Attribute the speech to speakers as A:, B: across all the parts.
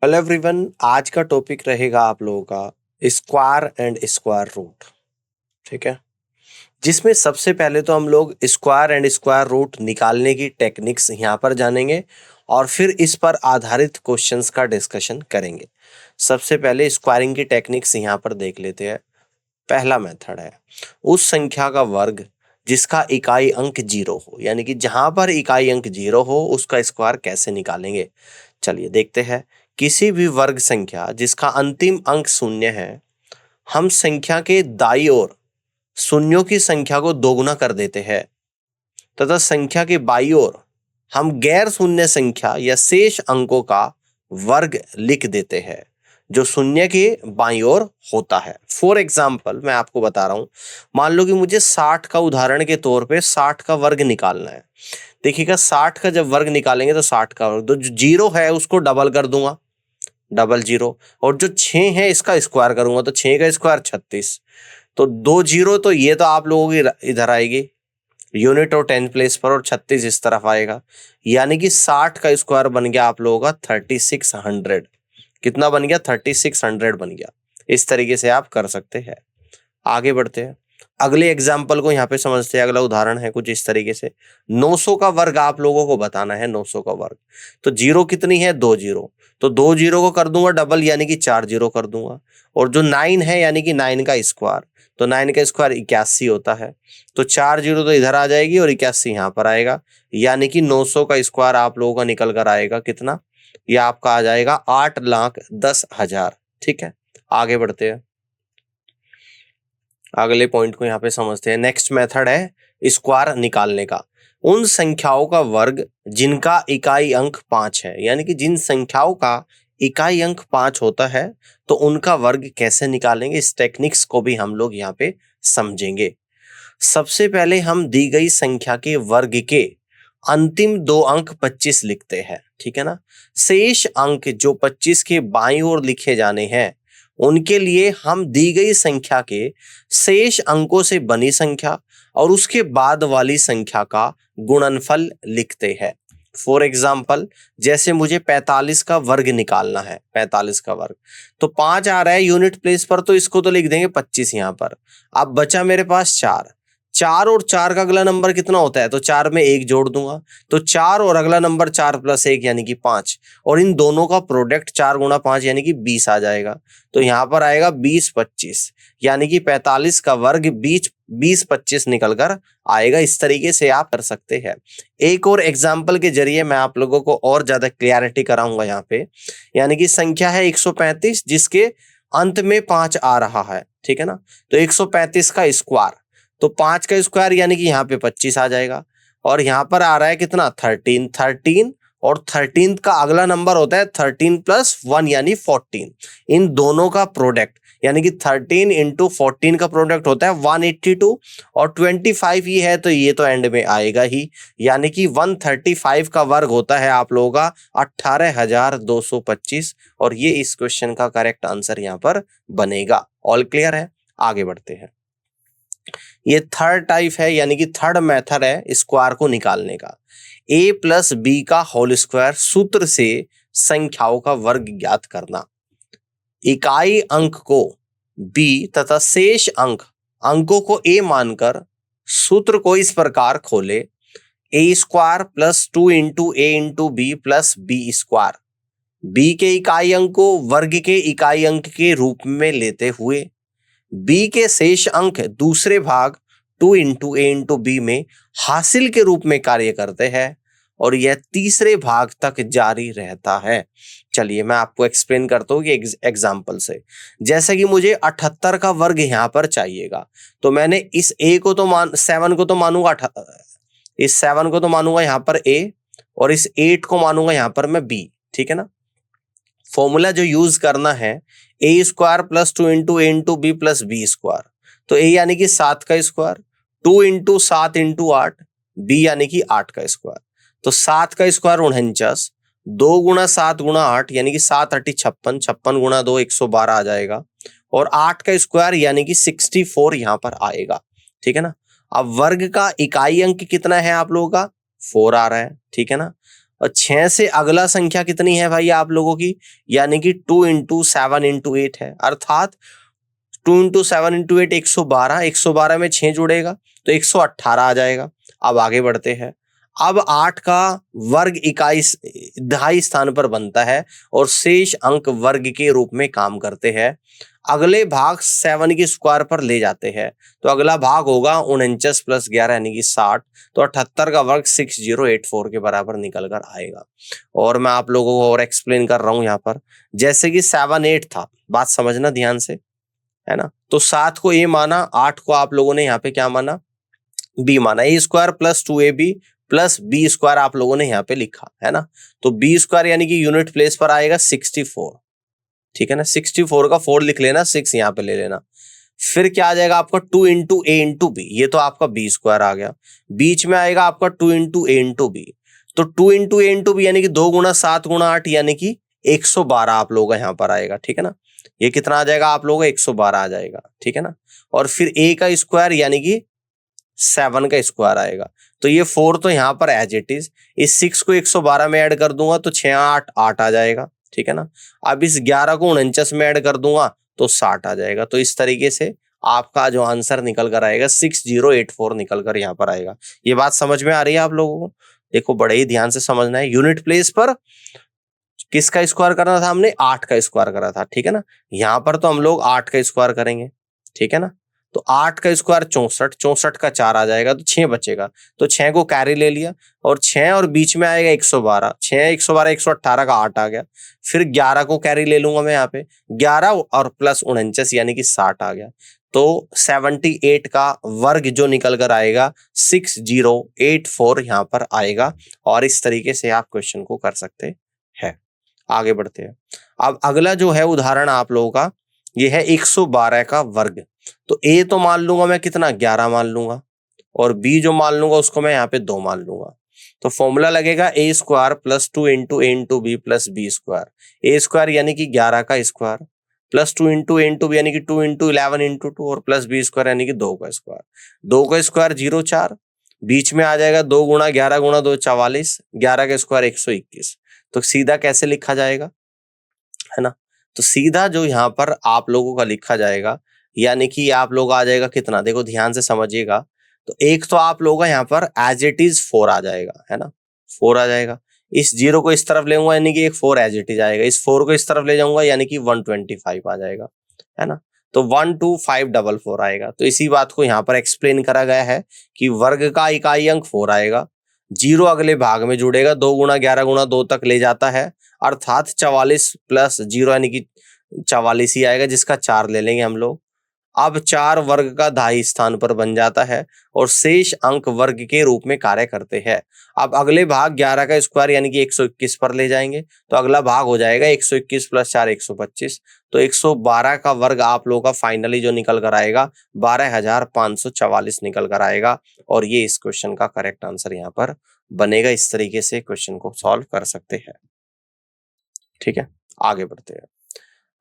A: Hello everyone, आज का topic रहेगा आप लोगों का स्क्वायर एंड स्क्वायर रूट। ठीक है, जिसमें सबसे पहले तो हम लोग स्क्वायर एंड स्क्वायर रूट निकालने की टेक्निक्स यहाँ पर जानेंगे और फिर इस पर आधारित क्वेश्चंस का डिस्कशन करेंगे। सबसे पहले स्क्वायरिंग की टेक्निक्स यहाँ पर देख लेते हैं। पहला मेथड है उस संख्या का वर्ग जिसका इकाई अंक 0 हो, यानी कि जहां पर इकाई अंक 0 हो उसका स्क्वायर कैसे निकालेंगे। चलिए देखते हैं। किसी भी वर्ग संख्या जिसका अंतिम अंक 0 है, हम संख्या के दाईं ओर शून्यों की संख्या को दोगुना कर देते हैं तथा संख्या के बाईं ओर हम गैर शून्य संख्या या शेष अंकों का वर्ग लिख देते हैं जो शून्य के बाईं ओर होता है। फॉर एग्जाम्पल मैं आपको बता रहा हूं, मान लो कि मुझे 60 का उदाहरण के तौर पे 60 का वर्ग निकालना है। देखिएगा, 60 का जब वर्ग निकालेंगे तो 60 का वर्ग, तो जो 0 है उसको डबल कर दूंगा, डबल 0, और जो 6 है इसका स्क्वायर करूंगा तो 6 का स्क्वायर 36। तो 2 0 तो ये तो आप लोगों की इधर आएगी यूनिट और 10 प्लेस पर, और 36 इस तरफ आएगा, यानी कि 60 का स्क्वायर बन गया आप लोगों का 3600। कितना बन गया? 3600 बन गया। इस तरीके से आप कर सकते हैं। आगे बढ़ते हैं, अगले एग्जाम्पल को यहाँ पे समझते हैं। अगला उदाहरण है कुछ इस तरीके से। 900 का वर्ग आप लोगों को बताना है। 900 का वर्ग, तो जीरो कितनी है? 2 जीरो, तो 2 जीरो को कर दूंगा डबल, यानी कि 4 जीरो कर दूंगा। और जो 9 है यानी कि 9 का स्क्वायर, तो 9 का स्क्वायर 81 होता है, तो 4 जीरो तो इधर आ जाएगी और 81 यहाँ पर आएगा, यानी कि 900 का स्क्वायर आप लोगों का निकल कर आएगा कितना? ये आपका आ जाएगा 8,10,000। ठीक है, आगे बढ़ते हैं, अगले पॉइंट को यहाँ पे समझते हैं। नेक्स्ट मेथड है स्क्वायर निकालने का। उन संख्याओं का वर्ग जिनका इकाई अंक 5 है, यानी कि जिन संख्याओं का इकाई अंक 5 होता है तो उनका वर्ग कैसे निकालेंगे, इस टेक्निक्स को भी हम लोग यहाँ पे समझेंगे। सबसे पहले हम दी गई संख्या के वर्ग के अंतिम दो अंक 25 लिखते हैं। ठीक है ना, शेष अंक जो 25 के बाईं ओर लिखे जाने हैं उनके लिए हम दी गई संख्या के शेष अंकों से बनी संख्या और उसके बाद वाली संख्या का गुणनफल लिखते हैं। फॉर एग्जाम्पल, जैसे मुझे 45 का वर्ग निकालना है, 45 का वर्ग, तो 5 आ रहा है यूनिट प्लेस पर, तो इसको तो लिख देंगे 25 यहां पर। अब बचा मेरे पास 4, 4 और 4 का अगला नंबर कितना होता है? तो 4 में 1 जोड़ दूंगा, तो 4 और अगला नंबर 4 प्लस 1 यानी कि 5, और इन दोनों का प्रोडक्ट 4 गुणा 5 यानी कि 20 आ जाएगा। तो यहाँ पर आएगा 20 25, यानी कि 45 का वर्ग 20 25 निकल कर आएगा। इस तरीके से आप कर सकते हैं। एक और एग्जाम्पल के जरिए मैं आप लोगों को और ज्यादा क्लियरिटी कराऊंगा यहाँ पे। यानी कि संख्या है 135 जिसके अंत में 5 आ रहा है। ठीक है ना, तो 135 का स्क्वायर, तो 5 का स्क्वायर यानी कि यहाँ पे 25 आ जाएगा, और यहाँ पर आ रहा है कितना? 13 13, और 13 का अगला नंबर होता है 13 प्लस 1 यानी 14। इन दोनों का प्रोडक्ट यानी कि 13 इंटू 14 का प्रोडक्ट होता है 182, और 25 ही है तो ये तो एंड में आएगा ही, यानी कि 135 का वर्ग होता है आप लोगों का 18,225, और ये इस क्वेश्चन का करेक्ट आंसर यहाँ पर बनेगा। ऑल क्लियर है? आगे बढ़ते हैं। ये थर्ड टाइप है, यानी कि थर्ड मेथड है स्क्वायर को निकालने का। a प्लस बी का होल स्क्वायर सूत्र से संख्याओं का वर्ग ज्ञात करना। इकाई अंक को b तथा शेष अंकों को a मानकर सूत्र को इस प्रकार खोले: a square plus 2 into A into B plus B square. b के इकाई अंक को वर्ग के इकाई अंक के रूप में लेते हुए b के शेष अंक दूसरे भाग 2 इंटू ए इंटू बी में हासिल के रूप में कार्य करते हैं, और यह तीसरे भाग तक जारी रहता है। चलिए मैं आपको एक्सप्लेन करता हूँ कि एग्जाम्पल से। जैसे कि मुझे 78 का वर्ग यहाँ पर चाहिएगा, तो मैंने इस a को तो 7 को तो मानूंगा, इस 7 को तो मानूंगा यहाँ पर a, और इस 8 को मानूंगा यहाँ पर मैं b। ठीक है ना, फॉर्मूला जो यूज करना है a square plus 2 into A into B plus B square. तो ए यानी कि 7 का स्क्वायर, 2 इंटू 7 इंटू 8, बी यानी कि 8 का स्क्वायर। तो 7 का स्क्वायर 49, 2 गुणा 7 गुणा 8 यानी कि 7 8 56, 56 गुणा 2 112 आ जाएगा, और 8 का स्क्वायर यानी कि 64 यहाँ पर आएगा। ठीक है ना, अब वर्ग का इकाई अंक कितना है आप लोगों का? 4 आ रहा है। ठीक है ना, और 6 से अगला संख्या कितनी है भाई आप लोगों की, यानी कि 2 इंटू 7 इंटू 8 है, अर्थात 2 इंटू 7 इंटू 8 112, 112 में 6 जुड़ेगा तो 118 आ जाएगा। अब आगे बढ़ते हैं। अब 8 का वर्ग इकाई दहाई स्थान पर बनता है और शेष अंक वर्ग के रूप में काम करते हैं। अगले भाग 7 की स्क्वायर पर ले जाते हैं तो अगला भाग होगा 49 प्लस 11 यानी कि 60, तो 78 का वर्ग 6084 के बराबर निकल कर आएगा। और मैं आप लोगों को और एक्सप्लेन कर रहा हूं यहाँ पर, जैसे कि 7 8 था, बात समझना ध्यान से, है ना। तो 7 को ए माना, 8 को आप लोगों ने यहाँ पे क्या माना, बी माना। A square plus 2ab plus B square आप लोगों ने यहाँ पे लिखा, है ना। तो बी स्क्वायर यानी कि यूनिट प्लेस पर आएगा 64, ठीक है ना। 64 का 4 लिख लेना, 6 यहाँ पे ले लेना। फिर क्या आ जाएगा आपका 2 इंटू ए इंटू बी, ये तो आपका बी स्क्वायर आ गया। बीच में आएगा आपका 2 इंटू ए इंटू बी, तो 2 इंटू ए इंटू बी यानी कि 2 गुना 7 गुना 8 यानी कि 112 आप लोगों का यहाँ पर आएगा, ठीक है ना। ये कितना आ जाएगा आप लोगों का, 112 आ जाएगा, ठीक है ना। और फिर ए का स्क्वायर यानी कि 7 का स्क्वायर आएगा। तो ये 4 तो यहाँ पर एज इट इज, इस 6 को 112 में ऐड कर दूंगा तो 6 8 8 आ जाएगा, ठीक है ना। अब इस 11 को 49 में ऐड कर दूंगा तो 60 आ जाएगा। तो इस तरीके से आपका जो आंसर निकल कर आएगा 6084 निकल कर यहाँ पर आएगा। ये बात समझ में आ रही है आप लोगों को? देखो बड़े ही ध्यान से समझना है। यूनिट प्लेस पर किसका स्क्वायर करना था हमने, 8 का स्क्वायर करा था, ठीक है ना। यहाँ पर तो हम लोग 8 का स्क्वायर करेंगे, ठीक है ना। तो 8 का स्क्वायर 64, 64 का 4 आ जाएगा तो 6 बचेगा, तो 6 को कैरी ले लिया और 6 और बीच में आएगा 112, 6 112 118 का 8 आ गया। फिर 11 को कैरी ले लूंगा मैं यहाँ पे, 11 और प्लस 49 यानी कि 60 आ गया। तो 78 का वर्ग जो निकल कर आएगा 6084 यहाँ पर आएगा। और इस तरीके से आप क्वेश्चन को कर सकते हैं। आगे बढ़ते हैं। अब अगला जो है उदाहरण आप लोगों का, ये है 112 का वर्ग। तो ए तो मान लूंगा मैं कितना, 11 मान लूंगा, और बी जो मान लूंगा उसको मैं यहाँ पे 2 मान लूंगा। तो फॉर्मूला लगेगा a square plus 2 into A into B plus B square. A square यानी कि 11 का स्क्वायर प्लस 2 इंटू ए इंटू बी यानी कि 2 इंटू 11 इंटू 2 और प्लस बी स्क्वायर यानी कि 2 का स्क्वायर। 2 का स्क्वायर 0 4, बीच में आ जाएगा 2 गुणा 11 गुणा 2 44, 11 का स्क्वायर 121। तो सीधा कैसे लिखा जाएगा, है ना। तो सीधा जो यहाँ पर आप लोगों का लिखा जाएगा, यानी कि आप लोग आ जाएगा कितना, देखो ध्यान से समझिएगा। तो एक तो आप लोगों का यहाँ पर एज इट इज 4 आ जाएगा, है ना, 4 आ जाएगा। इस 0 को इस तरफ ले जाऊंगा यानी कि एक 4 एज इट इज आएगा, इस 4 को इस तरफ ले जाऊंगा यानी कि 125 आ जाएगा, है ना। तो 12544 आएगा। तो इसी बात को यहाँ पर एक्सप्लेन करा गया है कि वर्ग का इकाई अंक 4 आएगा, 0 अगले भाग में जुड़ेगा, 2 गुणा 11 गुणा 2 तक ले जाता है, अर्थात 44 प्लस 0 यानी कि 44 ही आएगा, जिसका 4 ले लेंगे हम लोग। अब 4 वर्ग का दहाई स्थान पर बन जाता है और शेष अंक वर्ग के रूप में कार्य करते हैं। अब अगले भाग 11 का स्क्वायर यानी कि 121 पर ले जाएंगे, तो अगला भाग हो जाएगा 121 प्लस 4 125। तो 112 का वर्ग आप लोगों का फाइनली जो निकल कर आएगा 12544 निकल कर आएगा। और ये इस क्वेश्चन का करेक्ट आंसर यहाँ पर बनेगा। इस तरीके से क्वेश्चन को सॉल्व कर सकते हैं, ठीक है। आगे बढ़ते हैं।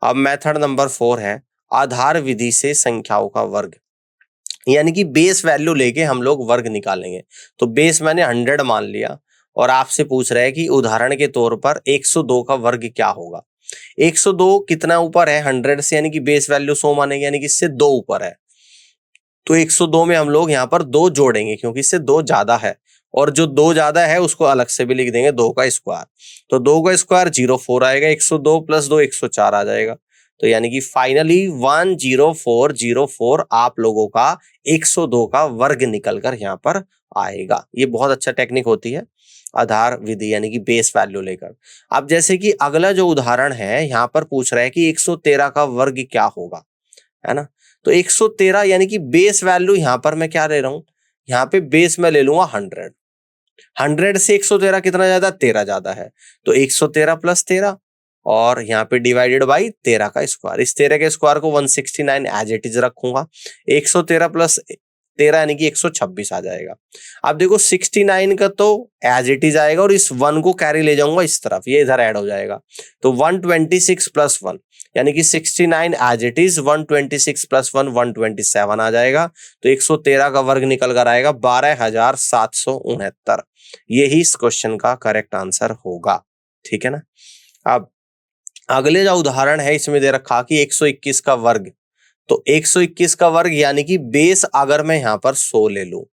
A: अब मेथड नंबर 4 है आधार विधि से संख्याओं का वर्ग, यानी कि बेस वैल्यू लेके हम लोग वर्ग निकालेंगे। तो बेस मैंने 100 मान लिया और आपसे पूछ रहा है कि उदाहरण के तौर पर 102 का वर्ग क्या होगा। 102 कितना ऊपर है 100 से, यानी कि बेस वैल्यू 100 मानेंगे, यानी कि इससे 2 ऊपर है। तो 102 में हम लोग यहाँ पर 2 जोड़ेंगे क्योंकि इससे 2 ज्यादा है, और जो 2 ज्यादा है उसको अलग से भी लिख देंगे 2 का स्क्वायर। तो 2 का स्क्वायर 04 आएगा, 102 प्लस 2 104 आ जाएगा। तो यानी कि फाइनली 10404 आप लोगों का 102 का वर्ग निकलकर यहाँ पर आएगा। ये बहुत अच्छा टेक्निक होती है आधार विधि, यानी कि बेस वैल्यू लेकर। अब जैसे कि अगला जो उदाहरण है यहाँ पर पूछ रहा है कि 113 का वर्ग क्या होगा, है ना। तो 113 यानी कि बेस वैल्यू यहाँ पर मैं क्या ले रहा हूं, यहाँ पे बेस में ले लूंगा 100। 100 से 113 कितना ज्यादा, 13 ज्यादा है। तो 113 प्लस 13 और यहाँ पे डिवाइडेड बाई 13 का स्क्वायर। इस 13 के स्क्वायर को 169 एज इट इज रखूंगा। 113 प्लस 13 यानी कि 126 आ जाएगा। अब देखो 69 का तो एज इट इज आएगा और इस 1 को कैरी ले जाऊंगा इस तरफ, ये इधर ऐड हो जाएगा। तो 126 प्लस 1 यानी कि 69 एज इट इज, 126 प्लस 1 127 आ जाएगा। तो 113 का वर्ग निकल कर आएगा 12,769। यही इस क्वेश्चन का करेक्ट आंसर होगा। ठीक है ना। अब अगले जो उदाहरण है इसमें दे रखा कि 121 का वर्ग, तो 121 का वर्ग यानी कि बेस अगर मैं यहां पर 100 ले लूं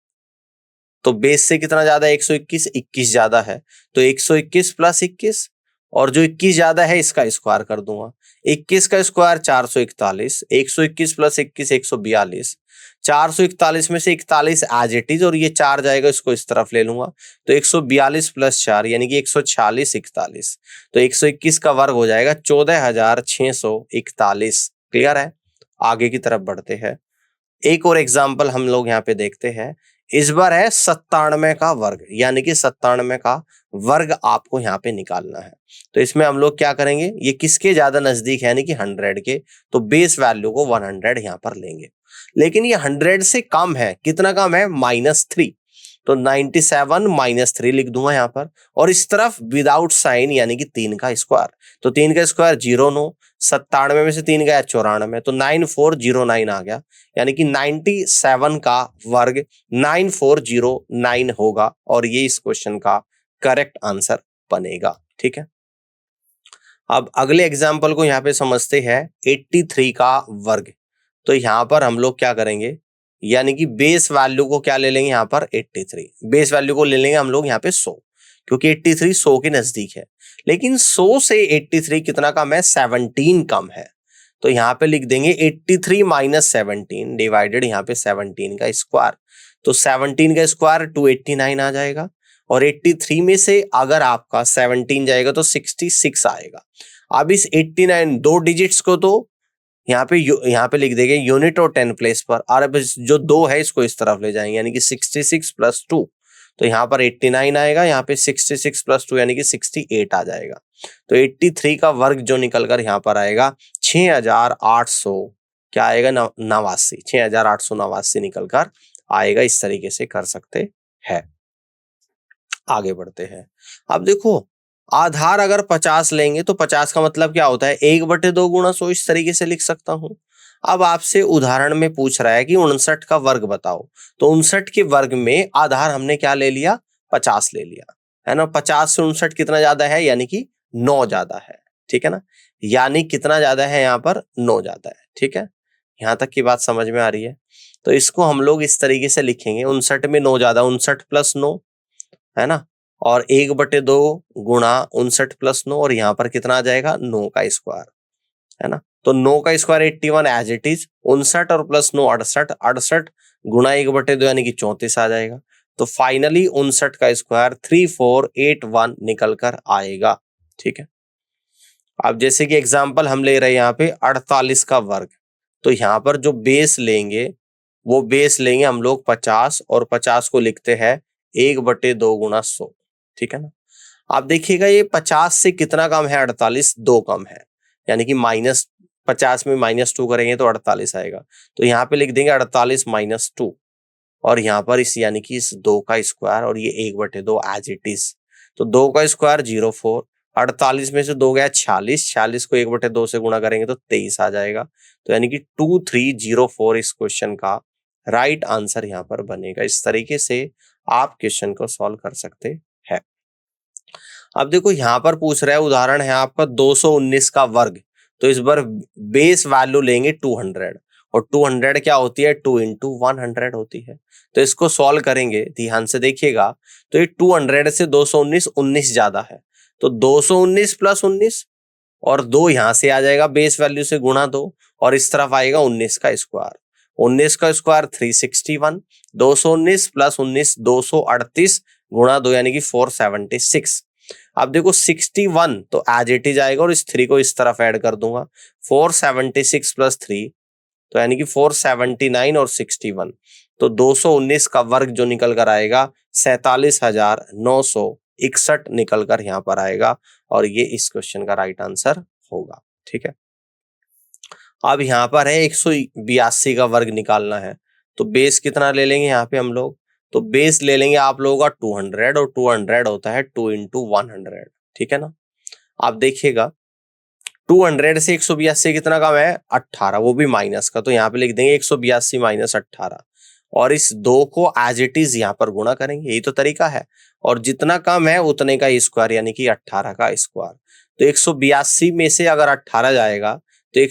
A: तो बेस से कितना ज्यादा है, 121, 21 ज्यादा है, तो 121 प्लस 21, और जो 21 ज्यादा है इसका स्क्वायर कर दूंगा। 21 का स्क्वायर 441, 121 प्लस 21 142, 441 में से 41 एज इट इज, और ये 4 जाएगा, इसको इस तरफ ले लूंगा, तो 142 प्लस 4 यानी कि 146 41, तो 121 का वर्ग हो जाएगा 14,641। क्लियर है। आगे की तरफ बढ़ते हैं। एक और एग्जाम्पल हम लोग यहाँ पे देखते हैं। इस बार है 97 का वर्ग, यानी कि 97 का वर्ग आपको यहाँ पे निकालना है। तो इसमें हम लोग क्या करेंगे, ये किसके ज्यादा नजदीक है, यानी कि 100 के, तो बेस वैल्यू को 100 यहाँ पर लेंगे। लेकिन ये 100 से कम है, कितना कम है, -3, तो 97 -3 लिख दूंगा यहाँ पर, और इस तरफ विदाउट साइन यानी कि 3 का स्क्वायर, तो 3 का स्क्वायर 09, 97 में से 3 गया 94, तो 9409 आ गया, यानी कि 97 का वर्ग 9409 होगा, और ये इस क्वेश्चन का करेक्ट आंसर बनेगा। ठीक है। अब अगले एग्जाम्पल को यहाँ पे समझते हैं। 83 का वर्ग, तो यहाँ पर हम लोग क्या करेंगे, यानी कि बेस वैल्यू को क्या ले लेंगे, यहाँ पर 83 बेस वैल्यू को ले लेंगे हम लोग यहाँ पे 100, क्योंकि 83 100 के नजदीक है। लेकिन 100 से 83 कितना कम है, 17 कम है, तो यहाँ पे लिख देंगे 83 माइनस 17 डिवाइडेड यहाँ पे 17 का स्क्वायर, तो 17 का स्क्वायर 289 आ जाएगा, और 83 में से अगर आपका 17 जाएगा तो 66 आएगा। अब इस 89 दो डिजिट्स को तो यहाँ पे लिख देंगे यूनिट और 10 प्लेस पर, और अब जो 2 है इसको इस तरफ ले जाएंगे, यानी कि 66 प्लस 2, तो यहाँ पर 89 आएगा, यहाँ पे 66 प्लस 2 यानी कि 68 आ जाएगा। तो 83 का वर्ग जो निकल कर यहाँ पर आएगा 6,800, क्या आएगा, 89, 6,889 निकल कर आएगा। इस तरीके से कर सकते हैं। आगे बढ़ते हैं। अब देखो, आधार अगर 50 लेंगे तो 50 का मतलब क्या होता है, 1/2 गुणा 100, इस तरीके से लिख सकता हूं। अब आपसे उदाहरण में पूछ रहा है कि 59 का वर्ग बताओ, तो 59 के वर्ग में आधार हमने क्या ले लिया, 50 ले लिया, है ना। 50 से 59 कितना ज्यादा है, यानी कि 9 ज्यादा है। ठीक है ना, यानी कितना ज्यादा है, यहाँ पर 9 ज्यादा है। ठीक है, यहाँ तक की बात समझ में आ रही है। तो इसको हम लोग इस तरीके से लिखेंगे, 59 में 9 ज्यादा, 59 प्लस 9, है ना, और 1/2 गुणा 59 प्लस 9, और यहाँ पर कितना आ जाएगा, 9 का स्क्वायर, है ना। तो 9 का स्क्वायर 81 एज इट इज, 59 और प्लस 9 68, 68 गुणा 1/2 यानी कि 34 आ जाएगा। तो फाइनली 59 का स्क्वायर 3481 निकल कर आएगा। ठीक है। अब जैसे कि एग्जाम्पल हम ले रहे हैं यहाँ पे 48 का वर्ग, तो यहाँ पर जो बेस लेंगे वो बेस लेंगे हम लोग 50, और 50 को लिखते हैं 1/2 गुणा 100। ठीक है ना। आप देखिएगा ये 50 से कितना कम है, 48, 2 कम है, यानी कि -50 में -2 करेंगे तो 48 आएगा। तो यहाँ पे लिख देंगे 48 -2, और यहाँ पर इस यानी कि इस 2 का स्क्वायर, और ये 1/2 एज इट इज, तो 2 का स्क्वायर 04, 48 में से 2 गया 46, 46 को 1/2 से गुणा करेंगे तो 23 आ जाएगा। तो यानी कि 2304 इस क्वेश्चन का राइट आंसर यहाँ पर बनेगा। इस तरीके से आप क्वेश्चन को सॉल्व कर सकते हैं। अब देखो, यहाँ पर पूछ रहा है, उदाहरण है आपका 219 का वर्ग, तो इस बार बेस वैल्यू लेंगे 200, और 200 क्या होती है, 2 इंटू 100 होती है। तो इसको सॉल्व करेंगे, ध्यान से देखिएगा, तो ये 200 से 219 19 ज्यादा है, तो 219 प्लस 19, और 2 यहां से आ जाएगा बेस वैल्यू से गुणा 2, और इस तरफ आएगा 19 का स्क्वायर, 19 का स्क्वायर 361, 219 प्लस 19 238 गुणा 2 यानी कि 476। अब देखो 61 तो एज इट इज आएगा, और इस 3 को इस तरफ ऐड कर दूंगा, 476 प्लस 3 तो यानी कि 479 और 61, तो 219 का वर्ग जो निकल कर आएगा 47,961 निकल कर यहाँ पर आएगा, और ये इस क्वेश्चन का राइट आंसर होगा। ठीक है। अब यहाँ पर है 182 का वर्ग निकालना है, तो बेस कितना ले लेंगे यहाँ पे हम लोग, तो बेस ले लेंगे आप लोगों का 200, और 200 होता है 2 इंटू 100। ठीक है ना। आप देखिएगा 200 से 182 कितना कम है? 18, वो भी माइनस का, तो यहाँ पे लिख देंगे 182 माइनस 18 और इस 2 को एज इट इज यहाँ पर गुणा करेंगे, यही तो तरीका है। और जितना कम है उतने का स्क्वायर यानी कि 18 का स्क्वायर। तो 182 में से अगर 18 जाएगा तो ये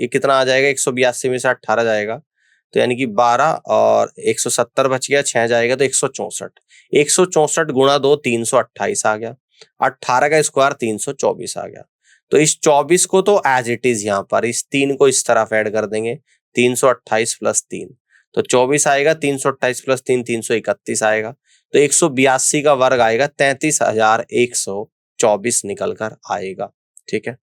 A: कितना आ जाएगा? 182 में से 18 जाएगा तो यानी कि 12 और 170 बच गया, 6 जाएगा तो 164। 164 गुणा 2 328 आ गया, 18 का स्क्वायर 324 आ गया। तो इस 24 को तो एज इट इज यहाँ पर इस 3 को इस तरफ ऐड कर देंगे, 328 प्लस 3 तो 24 आएगा, 328 प्लस 3 331 आएगा। तो 182 का वर्ग आएगा 33,124 निकल कर आएगा। ठीक है,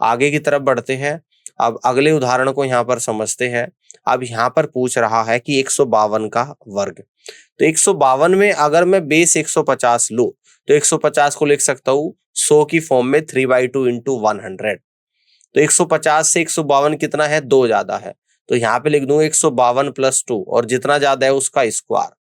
A: आगे की तरफ बढ़ते हैं। अब अगले उदाहरण को यहाँ पर समझते हैं। अब यहाँ पर पूछ रहा है कि 152 का वर्ग। तो 152 में अगर मैं बेस 150 लूं तो 150 को लिख सकता हूँ 100 की फॉर्म में 3/2 इंटू 100। तो 150 से 152 कितना है? 2 ज्यादा है, तो यहाँ पे लिख दूंगा 152 प्लस 2 और जितना ज्यादा है उसका स्क्वायर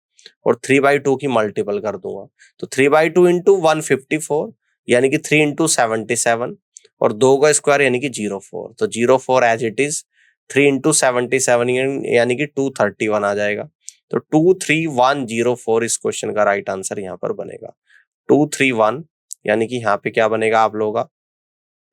A: और 3/2 की मल्टीपल कर दूंगा। तो 3/2 इंटू 154 यानी कि 3 इंटू 77 और 2 का स्क्वायर यानी कि 04। तो 04 एज इट इज, 3 इंटू 77 यानी कि 231 आ जाएगा। तो 23104 इस क्वेश्चन का राइट आंसर यहाँ पर बनेगा। 231 यानी कि यहाँ पे क्या बनेगा आप लोगों का?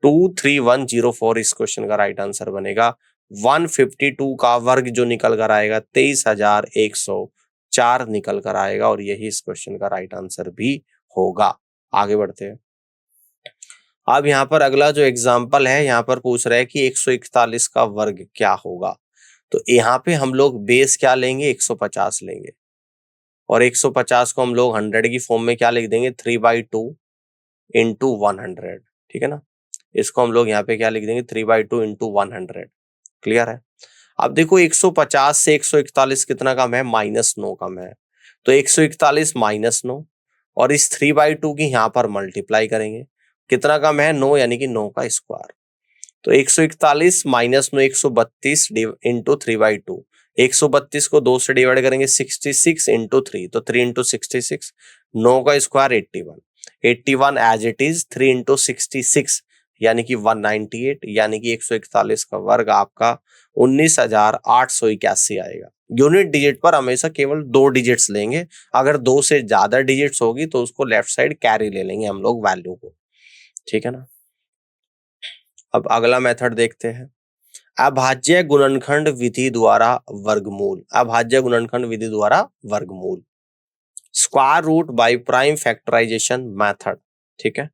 A: 23104 इस क्वेश्चन का राइट आंसर बनेगा। 152 का वर्ग जो निकल कर आएगा 23,104 निकल कर आएगा और यही इस क्वेश्चन का राइट आंसर भी होगा। आगे बढ़ते हैं। अब यहाँ पर अगला जो एग्जाम्पल है, यहाँ पर पूछ रहे हैं कि 141 का वर्ग क्या होगा। तो यहाँ पे हम लोग बेस क्या लेंगे? 150 लेंगे और 150 को हम लोग 100 की फॉर्म में क्या लिख देंगे? 3/2 इंटू 100। ठीक है ना, इसको हम लोग यहाँ पे क्या लिख देंगे? 3/2 इंटू 100। क्लियर है? अब देखो 150 से 141 कितना कम है? -9 कम है। तो 141 -9 और इस 3/2 की यहाँ पर मल्टीप्लाई करेंगे, कितना कम है? 9 यानी कि 9 का स्क्वायर। तो 141 माइनस 9 132 इंटू 3/2। 132 को 2 से डिवाइड करेंगे 66 इंटू 3, तो 3 इंटू 66, 9 का square 81। 81 as it is 3 into 66 यानी कि 198 यानी कि 141 का वर्ग आपका 19,881 आएगा। यूनिट डिजिट पर हमेशा केवल 2 डिजिट्स लेंगे, अगर 2 से ज्यादा डिजिट्स होगी तो उसको लेफ्ट साइड कैरी ले लेंगे हम लोग वैल्यू को। ठीक है ना, अब अगला मेथड देखते हैं। अभाज्य गुणनखंड विधि द्वारा वर्गमूल। अभाज्य गुणनखंड विधि द्वारा वर्गमूल, square root by prime factorization method. ठीक है,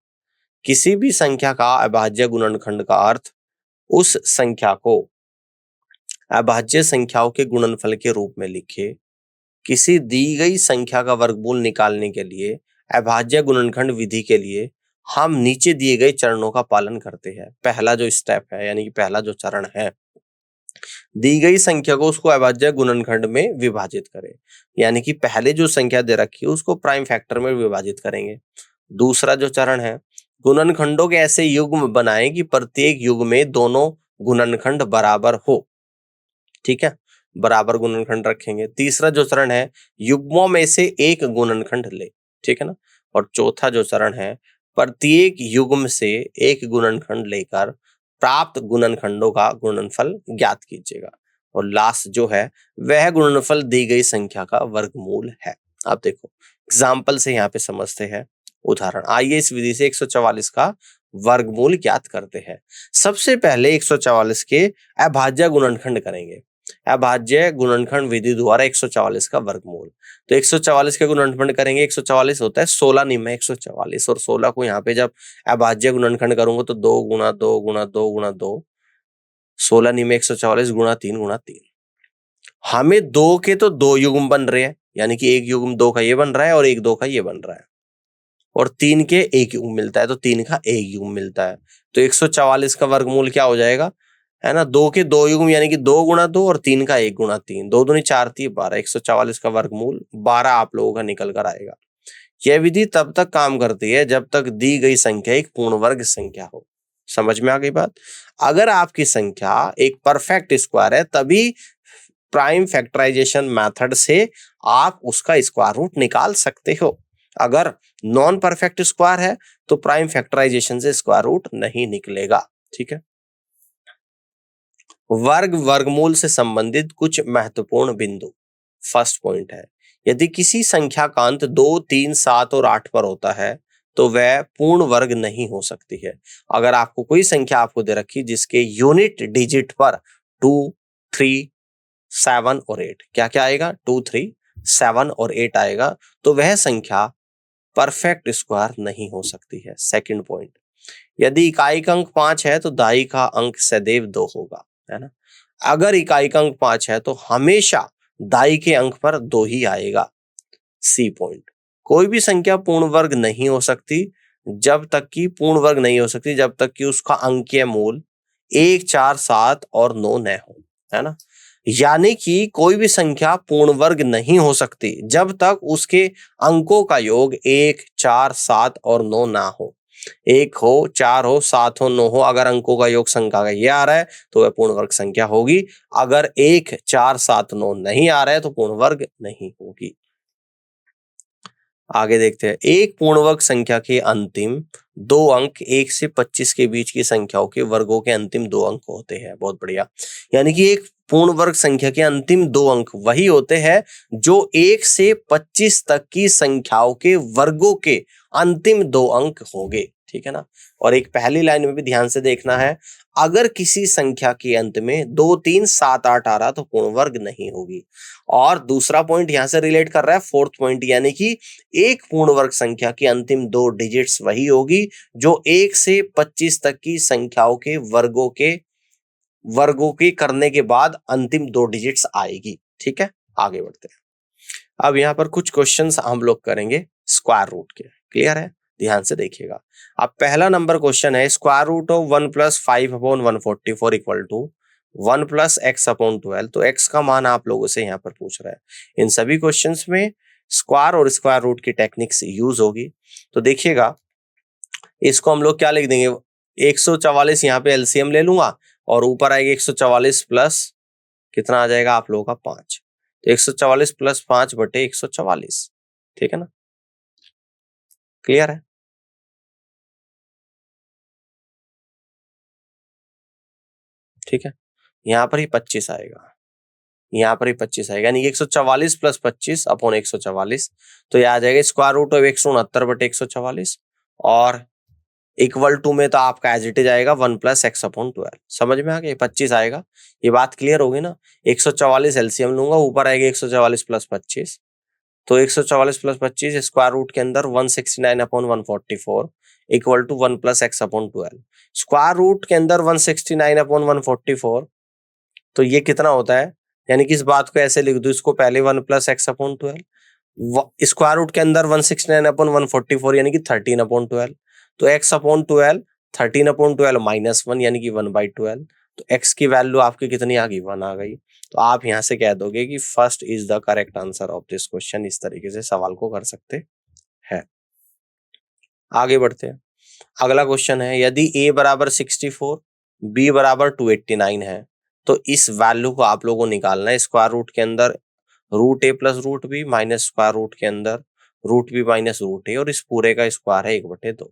A: किसी भी संख्या का अभाज्य गुणनखंड का अर्थ उस संख्या को अभाज्य संख्याओं के गुणनफल के रूप में लिखे। किसी दी गई संख्या का वर्गमूल निकालने के लिए अभाज्य गुणनखंड विधि के लिए हम नीचे दिए गए चरणों का पालन करते हैं। पहला जो स्टेप है यानी कि पहला जो चरण है, दी गई संख्या को उसको अभाज्य गुणनखंड में विभाजित करें, यानी कि पहले जो संख्या दे रखी है उसको प्राइम फैक्टर में विभाजित करेंगे। दूसरा जो चरण है, गुणनखंडों के ऐसे युग्म बनाएं कि प्रत्येक युग्म में दोनों गुणनखंड बराबर हो। ठीक है, बराबर गुणनखंड रखेंगे। तीसरा जो चरण है, युग्मों में से एक गुणनखंड ले। ठीक है ना, और चौथा जो चरण है, प्रत्येक युग्म से एक गुणनखंड लेकर प्राप्त गुणनखंडों का गुणनफल ज्ञात कीजिएगा। और लास्ट जो है वह गुणनफल दी गई संख्या का वर्गमूल है। आप देखो एग्जाम्पल से यहाँ पे समझते हैं उदाहरण। आइए इस विधि से 144 का वर्गमूल ज्ञात करते हैं। सबसे पहले 144 के अभाज्य गुणनखंड करेंगे। अभाज्य गुणनखंड विधि द्वारा 144 का वर्गमूल। तो 144 के गुणनखंड करेंगे, 144 होता है 16 निम्न 144 और 16 को यहाँ पे जब अभाज्य गुणनखंड करूंगा तो 2 गुणा 2 गुणा 2 गुणा 2, 16 निम्न 144 गुणा 3 गुणा 3। हमें 2 के तो 2 युग्म बन रहे हैं, यानी कि एक युग्म 2 का ये बन रहा है और एक 2 का ये बन रहा है, और 3 के एक युग्म मिलता है तो 3 का एक युग्म मिलता है। तो 144 का वर्गमूल क्या हो जाएगा, है ना, 2 के 2 युग्म यानी कि 2 गुणा 2 और 3 का 1 गुणा 3, 2 दूनी 4 3 12। 144 का वर्गमूल 12 आप लोगों का निकल कर आएगा। यह विधि तब तक काम करती है जब तक दी गई संख्या एक पूर्ण वर्ग संख्या हो। समझ में आ गई बात? अगर आपकी संख्या एक परफेक्ट स्क्वायर है तभी प्राइम फैक्टराइजेशन मेथड से आप उसका स्क्वायर रूट निकाल सकते हो। अगर नॉन परफेक्ट स्क्वायर है तो प्राइम फैक्टराइजेशन से स्क्वायर रूट नहीं निकलेगा। ठीक है। वर्ग वर्गमूल से संबंधित कुछ महत्वपूर्ण बिंदु। फर्स्ट पॉइंट है, यदि किसी संख्या का अंत 2, 3, 7 और 8 पर होता है तो वह पूर्ण वर्ग नहीं हो सकती है। अगर आपको कोई संख्या आपको दे रखी जिसके यूनिट डिजिट पर 2, 3, 7 और 8, क्या क्या आएगा, 2, 3, 7 और 8 आएगा, तो वह संख्या परफेक्ट स्क्वायर नहीं हो सकती है। सेकंड पॉइंट, यदि इकाई का अंक 5 है तो दाई का अंक सदैव 2 होगा, है ना। अगर इकाई का अंक 5 है तो हमेशा दाई के अंक पर 2 ही आएगा। सी पॉइंट, कोई भी संख्या पूर्ण वर्ग नहीं हो सकती जब तक कि पूर्ण वर्ग नहीं हो सकती जब तक कि उसका अंकीय मूल 1, 4, 7 और 9 न हो, है ना। यानी कि कोई भी संख्या पूर्ण वर्ग नहीं हो सकती जब तक उसके अंकों का योग 1, 4, 7 और 9 ना हो। 1 हो, 4 हो, 7 हो, 9 हो, अगर अंकों का योग संख्या का ये आ रहा है तो वह पूर्ण वर्ग संख्या होगी। अगर 1, 4, 7, 9 नहीं आ रहा है तो पूर्ण वर्ग नहीं होगी। आगे देखते हैं, एक पूर्ण वर्ग संख्या के अंतिम 2 अंक 1 से 25 के बीच की संख्याओं के वर्गों के अंतिम 2 अंक होते हैं। बहुत बढ़िया। यानी कि एक पूर्ण वर्ग संख्या के अंतिम 2 अंक वही होते हैं जो 1 से 25 तक की संख्याओं के वर्गों के अंतिम 2 अंक होंगे, ठीक है ना। और एक पहली लाइन में भी ध्यान से देखना है, अगर किसी संख्या के अंत में 2, 3, 7, 8 आ रहा तो पूर्ण वर्ग नहीं होगी। और दूसरा पॉइंट यहां से रिलेट कर रहा है फोर्थ पॉइंट, यानी कि एक पूर्ण वर्ग संख्या की अंतिम 2 डिजिट्स वही होगी जो 1 से 25 तक की संख्याओं के वर्गों के करने के बाद अंतिम 2 डिजिट्स आएगी, ठीक है। आगे बढ़ते हैं। अब यहाँ पर कुछ क्वेश्चंस हम लोग करेंगे स्क्वायर रूट के, क्लियर है, ध्यान से देखिएगा। अब पहला नंबर क्वेश्चन है, square root of 1 + 5/144 equal to 1 + x/12। तो x का मान आप लोगों से यहाँ पर पूछ रहा है। इन सभी क्वेश्चंस में स्क्वायर और स्क्वायर रूट की टेक्निक्स यूज होगी। तो देखिएगा, इसको हम लोग क्या लिख देंगे, 144 यहाँ पे एलसीएम ले लूंगा और ऊपर आएगा 144 प्लस कितना आ जाएगा आप लोगों का 5, तो 144 + 5/144, ठीक है ना, क्लियर है। ठीक है, यहाँ पर ही 25 आएगा, यहाँ पर ही 25 आएगा, यानी 144 + 25/144, तो यह आ जाएगा स्क्वायर रूट ऑफ 169/144 और इक्वल टू में तो आपका एज इट इज आएगा 1 + x/12। समझ में आ गया, 25 आएगा, ये बात क्लियर होगी ना। 144 एलसीएम लूंगा, ऊपर आएगा 144 + 25, तो 144 + 25 स्क्वायर रूट के अंदर 169/144 equal to 1 + x/12। Square root के अंदर 169/144, तो ये कितना होता है, यानी कि इस बात को ऐसे लिख दो, इसको पहले 1 + x/12, स्क्वायर रूट के अंदर 169/144 यानी कि 13/12, तो x/12 13/12 -1 यानी कि 1/12, तो x की वैल्यू आपकी कितनी आ गई, 1 आ गई। तो आप यहां से कह दोगे कि first is the correct answer of this question. इस तरीके से सवाल को कर सकते हैं। आगे बढ़ते हैं। अगला क्वेश्चन है, यदि a = 64, b = 289 है तो इस वैल्यू को आप लोगों को निकालना है। स्क्वायर रूट के अंदर √a + √b minus square root के अंदर √b - √a और इस पूरे का स्क्वायर है 1/2,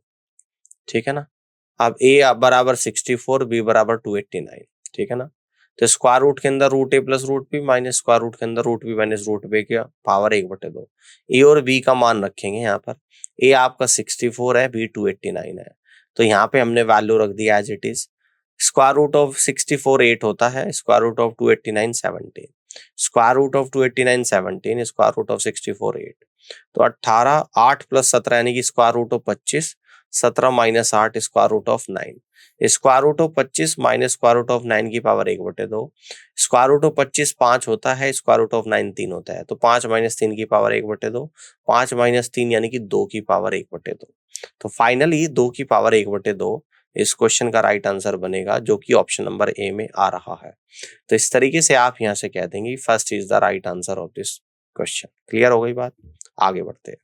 A: ठीक है ना। अब a = 64, b = 289, ठीक है ना। तो स्क्वायर रूट के अंदर √a + √b minus square root के अंदर √b - √b की पावर 1/2। a और b का मान रखेंगे यहाँ पर, a आपका 64 है, b 289 है, तो यहाँ पे हमने वैल्यू रख दिया as it is. Square root of 64 8 होता है, square root of 289 17, square root of 289 17, square root of 64 8, तो 18 8 + 17 यानी कि square root of 25, 17 - 8 square root of 9, square root of 25 minus square root of 9 की पावर 1/2, स्क्वायर रूट ऑफ 25 5 होता है, square root of 9 3 होता है, तो 5 - 3 की पावर 1/2, 5 - 3 यानी कि 2 की पावर 1/2, तो फाइनली 2 की पावर 1/2 इस क्वेश्चन का राइट आंसर बनेगा, जो कि ऑप्शन नंबर ए में आ रहा है। तो इस तरीके से आप यहां से कह देंगे first is the right answer of this question. Clear हो गई बात, आगे बढ़ते हैं।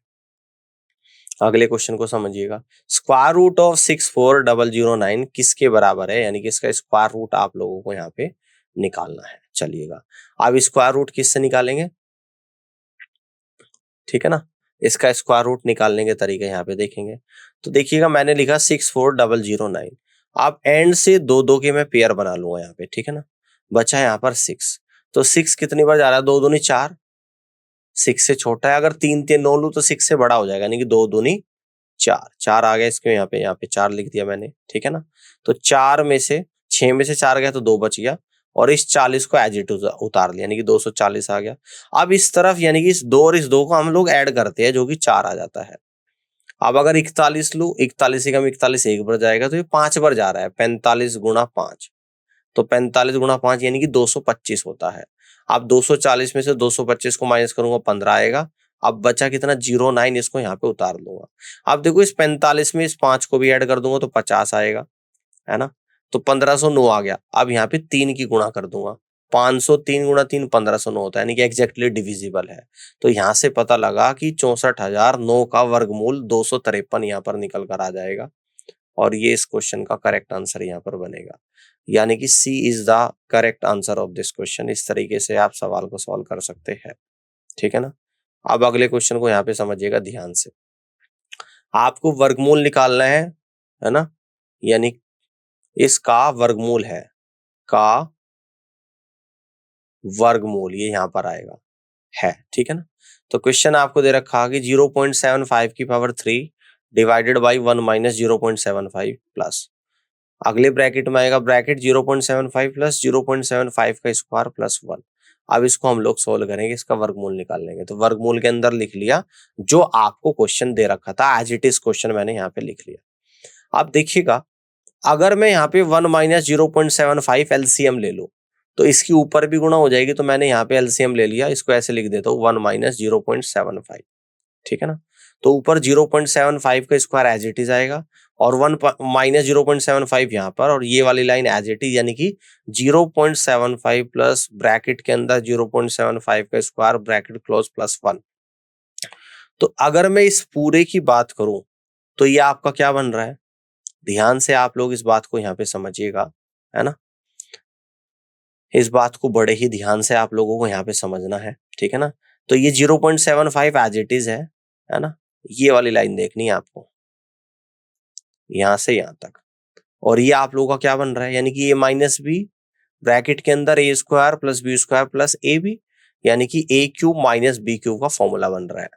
A: अगले क्वेश्चन को समझिएगा, स्क्वायर रूट ऑफ 64009 किसके बराबर है, यानी कि इसका स्क्वायर रूट आप लोगों को यहाँ पे निकालना है। चलिएगा, अब स्क्वायर रूट किससे निकालेंगे, ठीक है ना, इसका स्क्वायर रूट निकालने के तरीके यहाँ पे देखेंगे। तो देखिएगा, मैंने लिखा 64009, अब एंड से दो दो के मैं पेयर बना लूंगा यहाँ पे, ठीक है ना। बचा यहाँ पर 6, तो 6 कितनी बार जा रहा है, 2 दूनी 4, 6 से छोटा है। अगर 3 3 9 लूं तो 6 से बड़ा हो जाएगा, यानी कि 2 दूनी 4, 4 आ गया इसके यहाँ पे 4 लिख दिया मैंने, ठीक है ना। तो 4 में से 6 में से 4 गया तो 2 बच गया, और इस 40 को एज इट उतार लिया, यानी कि 240 आ गया। अब इस तरफ यानी कि इस 2 और इस 2 को हम लोग ऐड करते हैं, जो कि 4 आ जाता है। अब अगर 41 लूं, 41 से कम 41 एक बार जाएगा, तो ये 5 बार जा रहा है, 45 गुणा 5, तो 45 गुणा 5 यानी कि 225 होता है। अब 240 में से 225 को माइनस करूंगा, 15 आएगा। अब बचा कितना, 09, इसको यहाँ पे उतार दूंगा। अब देखो इस 45 में इस 5 को भी ऐड कर दूंगा तो 50 आएगा, है ना। तो 1509 आ गया। अब यहाँ पे 3 की गुणा कर दूंगा, 503 गुणा 3 1509 होता है, यानी कि एग्जैक्टली डिविजिबल है। तो यहाँ से पता लगा कि 64,009 का वर्गमूल 253 यहाँ पर निकल कर आ जाएगा, और ये इस क्वेश्चन का करेक्ट आंसर यहाँ पर बनेगा, यानी कि C is the correct answer of this question. इस तरीके से आप सवाल को सॉल्व कर सकते हैं, ठीक है ना। अब अगले क्वेश्चन को यहाँ पे समझिएगा ध्यान से। आपको वर्गमूल निकालना है ना, यानी इसका वर्गमूल का वर्गमूल ये यहाँ पर आएगा, ठीक है ना। तो क्वेश्चन आपको दे रखा कि 0.75 की power 3 divided by 1 minus 0.75 plus, अगले ब्रैकेट में आएगा ब्रैकेट 0.75 प्लस 0.75 का स्क्वायर प्लस 1। अब इसको हम लोग सोल्व करेंगे, इसका वर्गमूल निकाल लेंगे। तो वर्गमूल के अंदर लिख लिया जो आपको क्वेश्चन दे रखा था, एज इट इज क्वेश्चन मैंने यहाँ पे लिख लिया। अब देखिएगा, अगर मैं यहाँ पे 1 माइनस 0.75 एलसीएम ले लूं, तो इसकी ऊपर भी गुणा हो जाएगी, तो मैंने यहाँ पे एलसीएम ले लिया, इसको ऐसे लिख देता हूँ 1 माइनस 0.75, ठीक है ना। तो ऊपर 0.75 का स्क्वायर एज इट इज आएगा, और 1 माइनस 0.75 यहाँ पर, और ये वाली लाइन एज इट इज, यानी कि 0.75 प्लस ब्रैकेट के अंदर 0.75 का स्क्वायर ब्रैकेट क्लोज प्लस 1। तो अगर मैं इस पूरे की बात करूं तो ये आपका क्या बन रहा है, ध्यान से आप लोग इस बात को यहाँ पे समझिएगा, है ना। इस बात को बड़े ही ध्यान से आप लोगों को यहाँ पे समझना है, ठीक है ना। तो ये 0.75 एज इट इज है ना। ये वाली लाइन देखनी है आपको, यहाँ से यहाँ तक, और ये आप लोगों का क्या बन रहा है, यानी कि ए माइनस बी ब्रैकेट के अंदर a square plus B square plus a b, यानी कि a cube minus b cube का फॉर्मूला बन रहा है।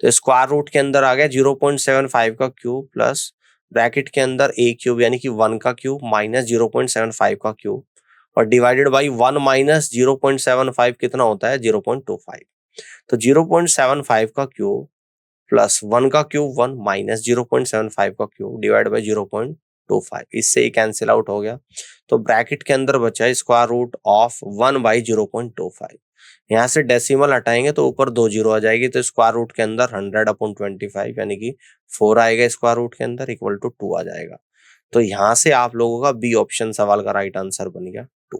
A: तो स्क्वायर रूट के अंदर आ गया 0.75 का क्यूब प्लस ब्रैकेट के अंदर ए क्यूब यानी कि 1 का क्यूब माइनस 0.75 का क्यूब, और डिवाइडेड बाई 1 माइनस 0.75 कितना होता है, 0.25। तो 0.75 का क्यूब प्लस 1 का क्यूब 1 माइनस 0.75 का क्यूब डिवाइड बाई 0.25, इससे ही कैंसिल आउट हो गया। तो ब्रैकेट के अंदर बचा स्क्वायर रूट ऑफ 1 बाई 0.25। यहाँ से डेसिमल हटाएंगे तो ऊपर 2 जीरो आ जाएगी, तो स्क्वायर रूट के अंदर 100/25 यानी कि 4 आएगा स्क्वायर रूट के अंदर, इक्वल टू 2 आ जाएगा। तो यहाँ से आप लोगों का बी ऑप्शन सवाल का राइट आंसर बन गया 2।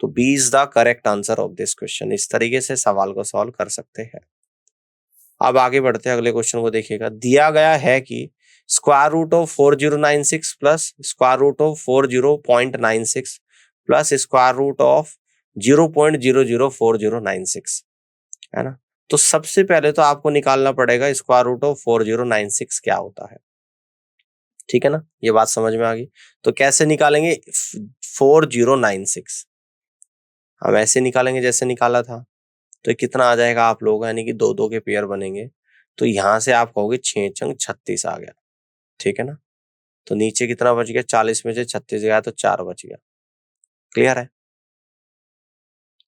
A: तो B is the correct answer of this question. इस तरीके से सवाल को सॉल्व कर सकते हैं। अब आगे बढ़ते हैं, अगले क्वेश्चन को देखिएगा। दिया गया है कि square root of 4096 plus square root of 40.96 plus square root of 0.004096, है ना। तो सबसे पहले तो आपको निकालना पड़ेगा स्क्वायर रूट ऑफ 4096 क्या होता है, ठीक है ना। ये बात समझ में आ गई। तो कैसे निकालेंगे 4096, हम ऐसे निकालेंगे जैसे निकाला था। तो कितना आ जाएगा आप लोग, यानी कि 2 2 के पेयर बनेंगे। तो यहां से आप कहोगे 6 चंग 36 आ गया, ठीक है ना। तो नीचे कितना बच गया, 40 में से 36 गया तो 4 बच गया। क्लियर है,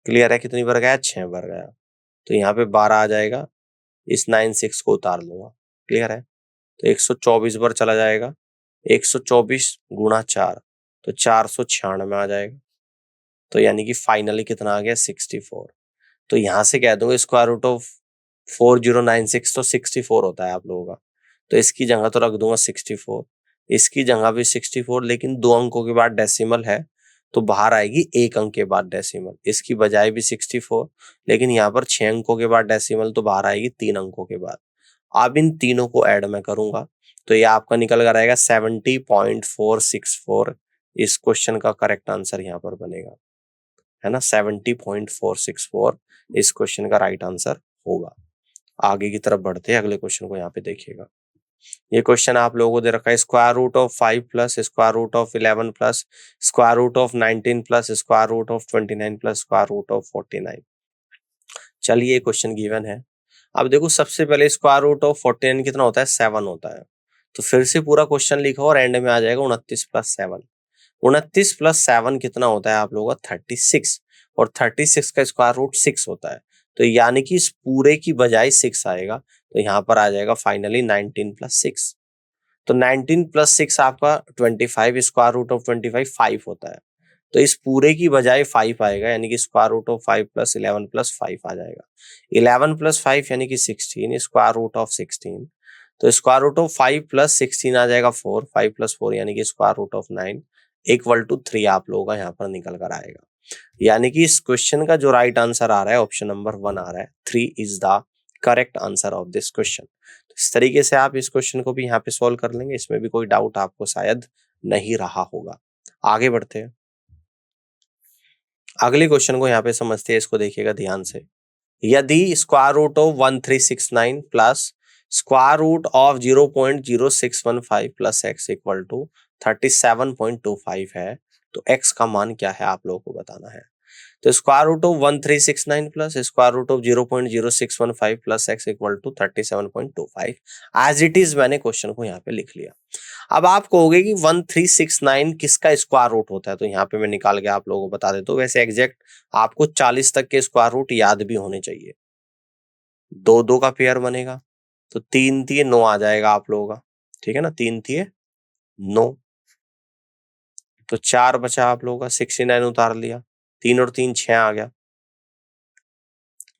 A: क्लियर है, कितनी बार गया, 6 बार गया। तो यहाँ पे 12 आ जाएगा, इस 96 को उतार लूंगा। क्लियर है, तो 124 बार चला जाएगा, 124 गुणा 4 तो 496 आ जाएगा। तो यानी कि फाइनली कितना आ गया, 64। तो यहां से कह दूंगा स्क्वायर रूट ऑफ 4096 तो 64 होता है आप लोगों का। तो इसकी जगह तो रख दूंगा 64, इसकी जगह भी 64, लेकिन 2 अंकों के बाद डेसिमल है तो बाहर आएगी 1 अंक के बाद डेसिमल। इसकी बजाय भी 64, लेकिन यहाँ पर 6 अंकों के बाद डेसिमल तो बाहर आएगी 3 अंकों के बाद। अब इन तीनों को ऐड मैं करूंगा तो ये आपका निकल कर आएगा 70.464। इस क्वेश्चन का करेक्ट आंसर यहाँ पर बनेगा, है ना। 70.464 इस क्वेश्चन का राइट आंसर होगा। आगे की तरफ बढ़ते हैं, अगले क्वेश्चन को यहाँ पे देखिएगा। ये क्वेश्चन आप लोगों को दे रखा है square root of 5 plus square root of 11 plus square root of 19 plus square root of 29 plus square root of 49। चलिए ये क्वेश्चन गिवन है। अब देखो सबसे पहले स्क्वायर रूट ऑफ 49 कितना होता है, 7 होता है। तो फिर से पूरा क्वेश्चन लिखो और एंड में आ जाएगा 29 प्लस 7। 29 प्लस 7 कितना होता है आप लोगों का, 36। और 36 का स्क्वायर रूट 6 होता है। तो यानी कि इस पूरे की बजाय 6 आएगा, तो यहाँ पर आ जाएगा फाइनली 19 प्लस 6। तो 19 प्लस 6 आपका 25, स्क्वायर रूट ऑफ 25 5 होता है। तो इस पूरे की बजाय 5 आएगा, यानी कि square root of 5 plus 11 plus 5 आ जाएगा। 11 प्लस 5 यानी कि 16, स्क्वायर रूट ऑफ 16। तो स्क्वायर रूट ऑफ 5 प्लस 16 आ जाएगा 4, 5 प्लस 4 यानी कि square root of 9 equal to 3 आप लोगों का यहाँ पर निकल कर आएगा। यानी कि इस क्वेश्चन का जो राइट आंसर आ रहा है ऑप्शन नंबर 1 आ रहा है। 3 is the correct answer of this question. इस तरीके से आप इस क्वेश्चन को भी यहाँ पे सॉल्व कर लेंगे, इसमें भी कोई डाउट आपको शायद नहीं रहा होगा। आगे बढ़ते हैं, अगले क्वेश्चन को यहाँ पे समझते हैं, इसको देखिएगा ध्यान से। यदि square root of 1369 plus square root of 0.0615 plus X equal to 37.25 है, तो एक्स का मान क्या है आप लोगों को बताना है। तो square root of 1369 plus square root of 0.0615 plus X equal to 37.25 as it is मैंने क्वेश्चन को यहाँ पे लिख लिया। अब आप कहोगे कि 1369 किसका स्क्वायर रूट होता है, तो यहाँ पे मैं निकाल के आप लोगों को बता देता हूँ। वैसे एग्जैक्ट आपको 40 तक के स्क्वायर रूट याद भी होने चाहिए। 2 का पेयर बनेगा, तो 3 3 9 आ जाएगा आप लोगों का, ठीक है ना, 3 3 9। तो 4 बचा आप लोगों का, 69 उतार लिया, 3 और 3 6 आ गया,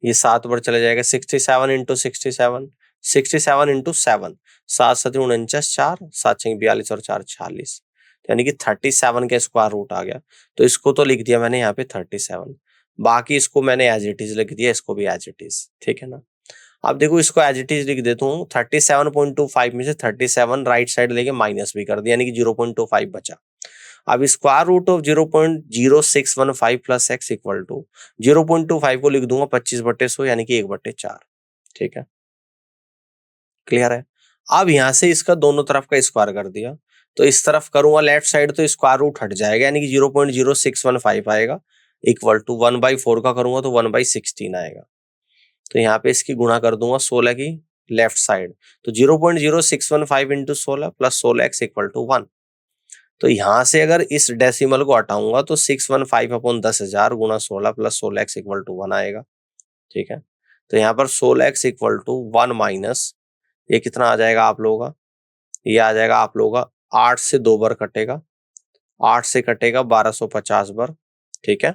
A: ये 7 बार चले जाएगा। 67 इंटू 67, 67 इंटू 7, 7 7 49, 4 7 6 42 और 4 46, यानी कि 37 का स्क्वायर रूट आ गया। तो इसको तो लिख दिया मैंने यहाँ पे 37, बाकी इसको मैंने एज इट इज लिख दिया, इसको भी एज इट इज, ठीक है ना। अब देखो इसको एज इट इज लिख देता हूँ। 37.25 में से 37 राइट साइड लेके माइनस भी कर दिया, यानी कि 0.25 बचा। अब square root of 0.0615 plus X equal to 0.25 को लिख दूंगा 25/100, यानी कि 1/4, ठीक है, क्लियर है। अब यहां से इसका दोनों तरफ का स्क्वायर कर दिया, तो इस तरफ करूंगा लेफ्ट साइड तो स्क्वायर रूट हट जाएगा, यानी कि 0.0615 आएगा इक्वल टू 1/4 का करूंगा तो 1/16 आएगा। तो यहाँ पे इसकी गुणा कर दूंगा 16 की लेफ्ट साइड, तो 0.0615 into 16 plus 16x equal to 1। तो यहां से अगर इस डेसिमल को हटाऊंगा तो 615 अपॉन 10,000 गुणा 16 प्लस 16x इक्वल टू 1 आएगा, ठीक है। तो यहाँ पर 16x इक्वल टू 1 माइनस ये कितना आ जाएगा आप लोगों का, ये आ जाएगा आप लोगों का 8 से 2 बार कटेगा, 8 से कटेगा 1250 बार, ठीक है,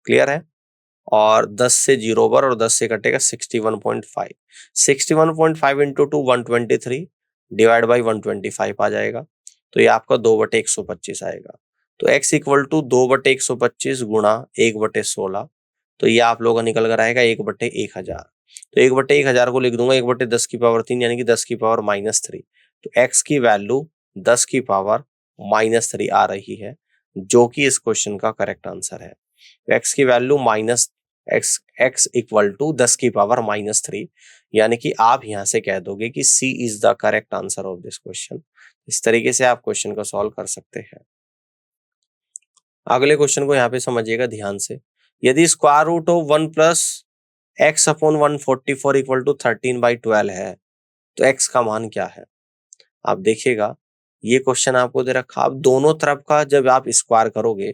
A: क्लियर है। और 10 से 0 बार और 10 से कटेगा 61.5, 61.5 इंटू 2 123 डिवाइड बाई 125 आ जाएगा। तो ये आपका 2/125 आएगा। तो x इक्वल टू 2/125 गुणा 1/16, तो ये आप लोगों का निकल कर आएगा 1/1000। तो 1/1000 को लिख दूंगा 1/10 की पावर 3, यानी कि 10 की पावर -3। तो x की वैल्यू 10 की पावर -3 आ रही है, जो कि इस क्वेश्चन का करेक्ट आंसर है। x की वैल्यू x इक्वल टू 10 की पावर -3, यानी कि आप यहां से कह दोगे कि C is the correct answer of this question. इस तरीके से आप क्वेश्चन को सॉल्व कर सकते हैं। अगले क्वेश्चन को यहाँ पे समझिएगा ध्यान से। यदि square root of 1 plus X upon 144 equal to 13/12 है, तो x का मान क्या है। आप देखिएगा ये क्वेश्चन आपको दे रखा, आप दोनों तरफ का जब आप स्क्वायर करोगे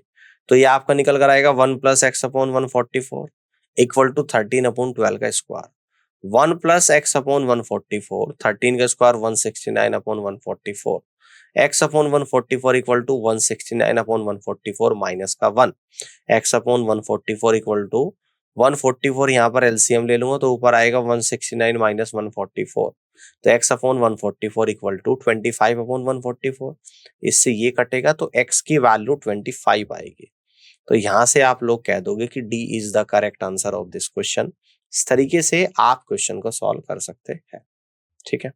A: तो ये आपका निकल कर आएगा 1 plus X upon 144 equal to 13/12 का स्क्वायर। 1 प्लस एक्स अपॉन 144, 13 का square 169 upon 144, X upon 144 equal to 169 upon 144 minus का 1, एक्स अपॉन 144 इक्वल टू 144, यहाँ पर एलसीएम ले लूंगा तो ऊपर आएगा 169 माइनस 144, तो x upon 144 equal to 25 upon 144, इससे ये कटेगा तो x की वैल्यू 25 आएगी। तो यहां से आप लोग कह दोगे कि D is the correct answer of this question. इस तरीके से आप क्वेश्चन को सॉल्व कर सकते हैं, ठीक है।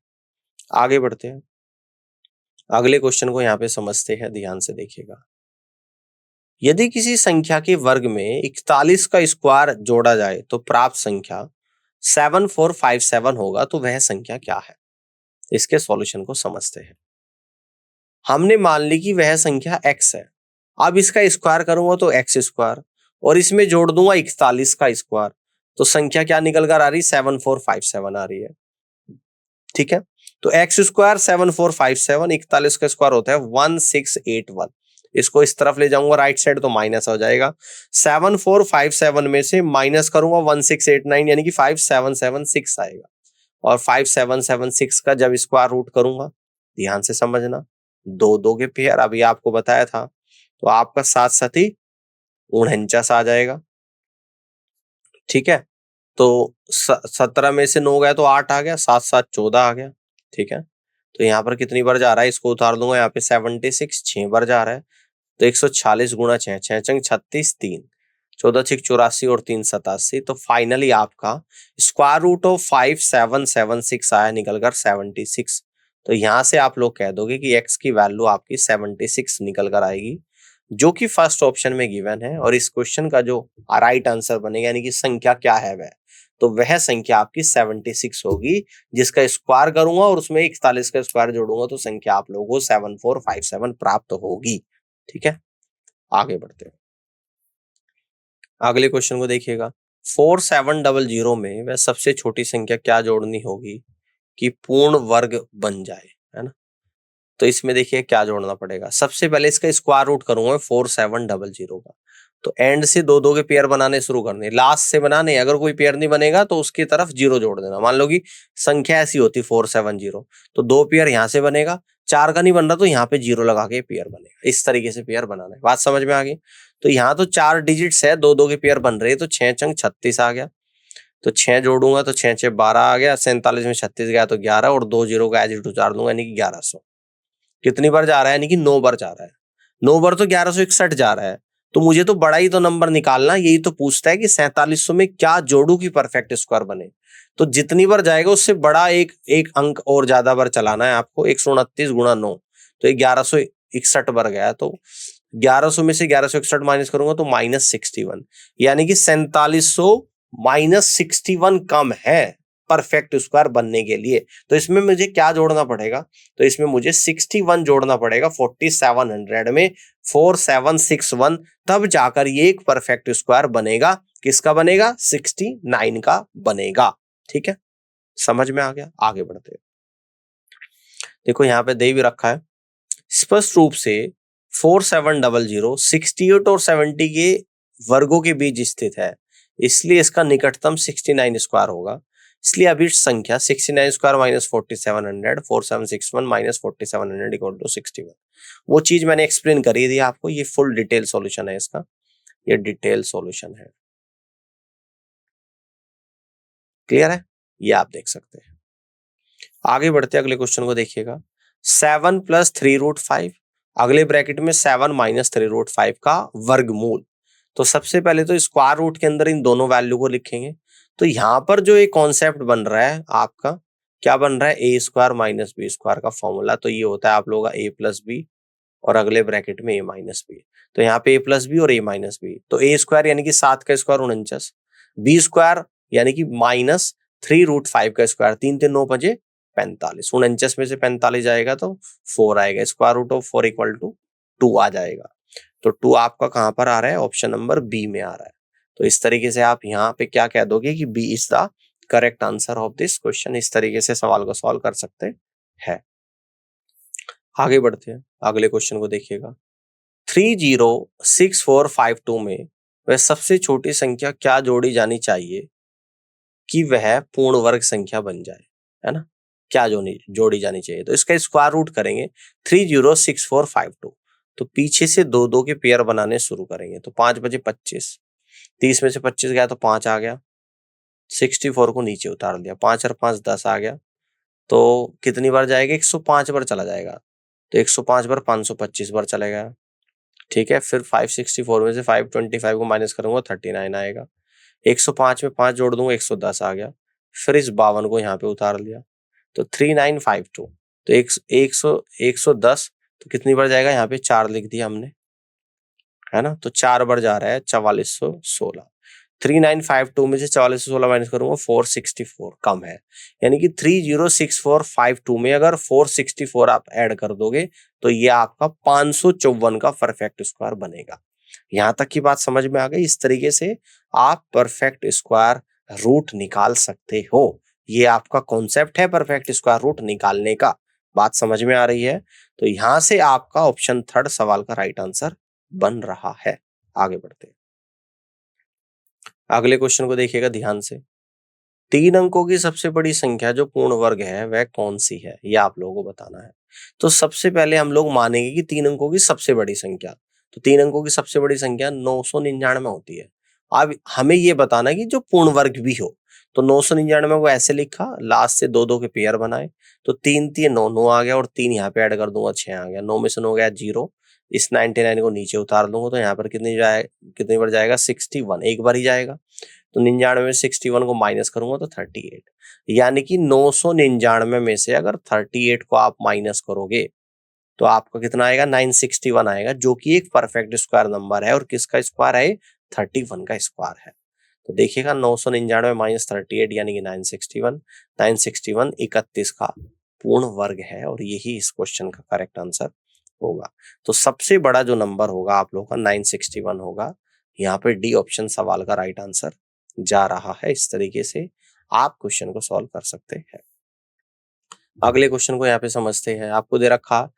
A: आगे बढ़ते हैं, अगले क्वेश्चन को यहाँ पे समझते हैं, ध्यान से देखिएगा। यदि किसी संख्या के वर्ग में 41 का स्क्वायर जोड़ा जाए तो प्राप्त संख्या 7457 होगा, तो वह संख्या क्या है। इसके सॉल्यूशन को समझते हैं। हमने मान ली कि वह संख्या x है। अब इसका स्क्वायर करूंगा तो x स्क्वायर, और इसमें जोड़ दूंगा 41 का स्क्वायर, तो संख्या क्या निकल कर आ रही, 7457 आ रही है। ठीक है, तो एक्स स्क्वायर 7457, 41 का स्क्वायर होता है 1681। इसको इस तरफ ले जाऊंगा राइट साइड तो माइनस हो जाएगा। 7457 में से माइनस करूंगा 1689 यानी कि 5776 आएगा। और 5776 का जब स्क्वायर रूट करूंगा, ध्यान से समझना, दो दो के पेयर अभी आपको बताया था, तो आपका 7 सती 49 आ जाएगा। ठीक है, तो 17 में से 9 गया तो 8 आ गया, 7 7 14 आ गया। ठीक है, तो यहाँ पर कितनी बार जा रहा है, इसको उतार दूंगा, यहाँ पे 76 6 बार जा रहा है, तो 146 गुणा 6, 6 छंग 36, 3 14 6 84 और 3 87। तो फाइनली आपका स्क्वायर रूट ऑफ 5776 आया निकलकर 76। तो यहाँ से आप लोग कह दोगे कि x की वैल्यू आपकी 76 निकल कर आएगी, जो कि फर्स्ट ऑप्शन में गिवन है। और इस क्वेश्चन का जो राइट आंसर बनेगा यानी कि संख्या क्या है वह, तो वह संख्या आपकी 76 होगी, जिसका स्क्वायर करूंगा और उसमें 41 का स्क्वायर जोड़ूंगा तो संख्या आप लोगों को 7457 प्राप्त होगी। ठीक है, आगे बढ़ते हैं। अगले क्वेश्चन को देखिएगा। 4700 में वह सबसे छोटी संख्या क्या जोड़नी होगी कि पूर्ण वर्ग बन जाए, है ना। तो इसमें देखिए क्या जोड़ना पड़ेगा, सबसे पहले इसका स्क्वायर रूट करूंगा 4700 का, तो एंड से दो दो के पेयर बनाने शुरू करने, लास्ट से बनाने, अगर कोई पेयर नहीं बनेगा तो उसकी तरफ जीरो जोड़ देना। मान लो कि संख्या ऐसी होती 470, तो दो पेयर यहाँ से बनेगा, 4 का नहीं बन रहा तो यहाँ पे जीरो लगा के पेयर बनेगा। इस तरीके से पेयर बनाना है, बात समझ में आ गई। तो यहाँ तो 4 डिजिट्स है, दो दो के पेयर बन रहे, तो 6 छंग 36 आ गया, तो 6 जोड़ूंगा तो 6 6 12 आ गया, 47 में 36 गया तो 11, और 2 जीरो का एज इट उतार दूंगा यानी कि 1100। कितनी बार जा रहा है, यानी कि 9 बार जा रहा है, 9 बार तो 1161 जा रहा है। तो मुझे तो बड़ा ही तो नंबर निकालना, यही तो पूछता है कि 4700 में क्या जोड़ू की परफेक्ट स्क्वायर बने। तो जितनी बार जाएगा उससे बड़ा एक एक अंक और ज्यादा बार चलाना है आपको। 129 गुणा 9 तो 1161 बार गया, तो 1100 में से 1161 माइनस करूंगा तो -61, यानी कि 4700 -61 कम है परफेक्ट स्क्वायर बनने के लिए। तो इसमें मुझे क्या जोड़ना पड़ेगा, तो इसमें मुझे 61 जोड़ना पड़ेगा 4700 में, 4761, तब जाकर ये एक परफेक्ट स्क्वायर बनेगा। किसका बनेगा, 69 का बनेगा। ठीक है, समझ में आ गया, आगे बढ़ते हैं। देखो यहाँ पे दे भी रखा है स्पष्ट रूप से 4700 68 और 70 के वर्गों के बीच स्थित है, इसलिए इसका निकटतम 69 स्क्वायर होगा। इसलिए अभी संख्या 69 square minus 4700, 4761 minus 4700 equal to 61। वो चीज मैंने एक्सप्लेन करी थी आपको, ये फुल डिटेल सॉल्यूशन है इसका, ये डिटेल सॉल्यूशन है। क्लियर है, ये आप देख सकते हैं। आगे बढ़ते अगले क्वेश्चन को देखिएगा। 7 + 3√5, अगले ब्रैकेट में 7 - 3√5 का वर्गमूल। तो सबसे पहले तो स्क्वायर रूट के अंदर इन दोनों वैल्यू को लिखेंगे। तो यहाँ पर जो एक कॉन्सेप्ट बन रहा है आपका, क्या बन रहा है, a square minus B square का फॉर्मूला। तो ये होता है आप लोगों का ए प्लस बी और अगले ब्रैकेट में ए माइनस बी। तो यहाँ पे ए प्लस बी और ए माइनस बी, तो ए स्क्वायर यानी कि 7 का स्क्वायर 49, बी स्क्वायर यानी कि -3√5 का स्क्वायर, 3 3 9 5 45, 49 में से 45 जाएगा तो 4 आएगा, square root of 4 equal to 2 आ जाएगा। तो 2 आपका कहां पर आ रहा है, ऑप्शन नंबर बी में आ रहा है। तो इस तरीके से आप यहाँ पे क्या कह दोगे कि B is the correct answer of this question. इस तरीके से सवाल को सॉल्व कर सकते हैं। आगे बढ़ते हैं, अगले क्वेश्चन को देखिएगा। 306452 में वह सबसे छोटी संख्या क्या जोड़ी जानी चाहिए कि वह पूर्ण वर्ग संख्या बन जाए, है ना। क्या जोड़ी जानी चाहिए, तो इसका स्क्वायर रूट करेंगे 306452, तो पीछे से दो दो के पेयर बनाने शुरू करेंगे। तो 5 बजे 25, 30 में से 25 गया तो 5 आ गया, 64 को नीचे उतार दिया, 5 और 5 10 आ गया। तो कितनी बार जाएगा, 105 बार चला जाएगा, तो 105 बार 525 बार चलेगा। ठीक है, फिर 564 में से 525 को माइनस करूंगा 39 आएगा, 105 में 5 जोड़ दूंगा 110 आ गया, फिर इस 52 को यहाँ पे उतार लिया, तो 3952, तो 110, तो कितनी बार जाएगा, यहाँ पे 4 लिख दिया हमने, है ना। तो 4 बार जा रहा है 4416, 3952 में से 44 से 16 माइनस करूंगा 464 कम है, यानी कि 306452 में अगर 464 आप ऐड कर दोगे तो ये आपका 554 का परफेक्ट स्क्वायर बनेगा। यहां तक की बात समझ में आ गई। इस तरीके से आप परफेक्ट स्क्वायर रूट निकाल सकते हो। ये आपका कॉन्सेप्ट है परफेक्ट स्क्वायर रूट निकालने का। बात समझ में आ रही है? तो यहां से आपका ऑप्शन थर्ड सवाल का राइट आंसर बन रहा है। आगे बढ़ते हैं, अगले क्वेश्चन को देखिएगा ध्यान से। 3 अंकों की सबसे बड़ी संख्या जो पूर्ण वर्ग है वह कौन सी है, यह आप लोगों को बताना है। तो सबसे पहले हम लोग मानेंगे कि 3 अंकों की सबसे बड़ी संख्या, तो 3 अंकों की सबसे बड़ी संख्या 999 होती है। अब हमें यह बताना है कि जो पूर्ण वर्ग भी हो, तो 999 को ऐसे लिखा, लास्ट से 2 2 के पेयर बनाए, तो 3 3 9 9 आ गया, और 3 यहाँ पे ऐड कर दूंगा 6 आ गया, 9 में से 9 गया 0, इस 99 को नीचे उतार दूंगा तो यहाँ पर कितनी बार जाएगा 61, एक बार ही जाएगा। तो 99 में 61 को माइनस करूंगा तो 38, यानी कि 999 में से अगर 38 को आप माइनस करोगे तो आपका कितना आएगा 961 आएगा, जो कि एक परफेक्ट स्क्वायर नंबर है। और किसका स्क्वायर है? 31 का स्क्वायर है। तो देखिएगा 999 माइनस 38 यानी कि 961, 961 31 का पूर्ण वर्ग है, और यही इस क्वेश्चन का करेक्ट आंसर होगा। तो सबसे बड़ा जो नंबर होगा आप लोगों का 961 होगा। यहाँ पे डी ऑप्शन सवाल का राइट आंसर जा रहा है। इस तरीके से आप क्वेश्चन को सॉल्व कर सकते हैं। अगले क्वेश्चन को यहाँ पे समझते हैं। आपको दे रखा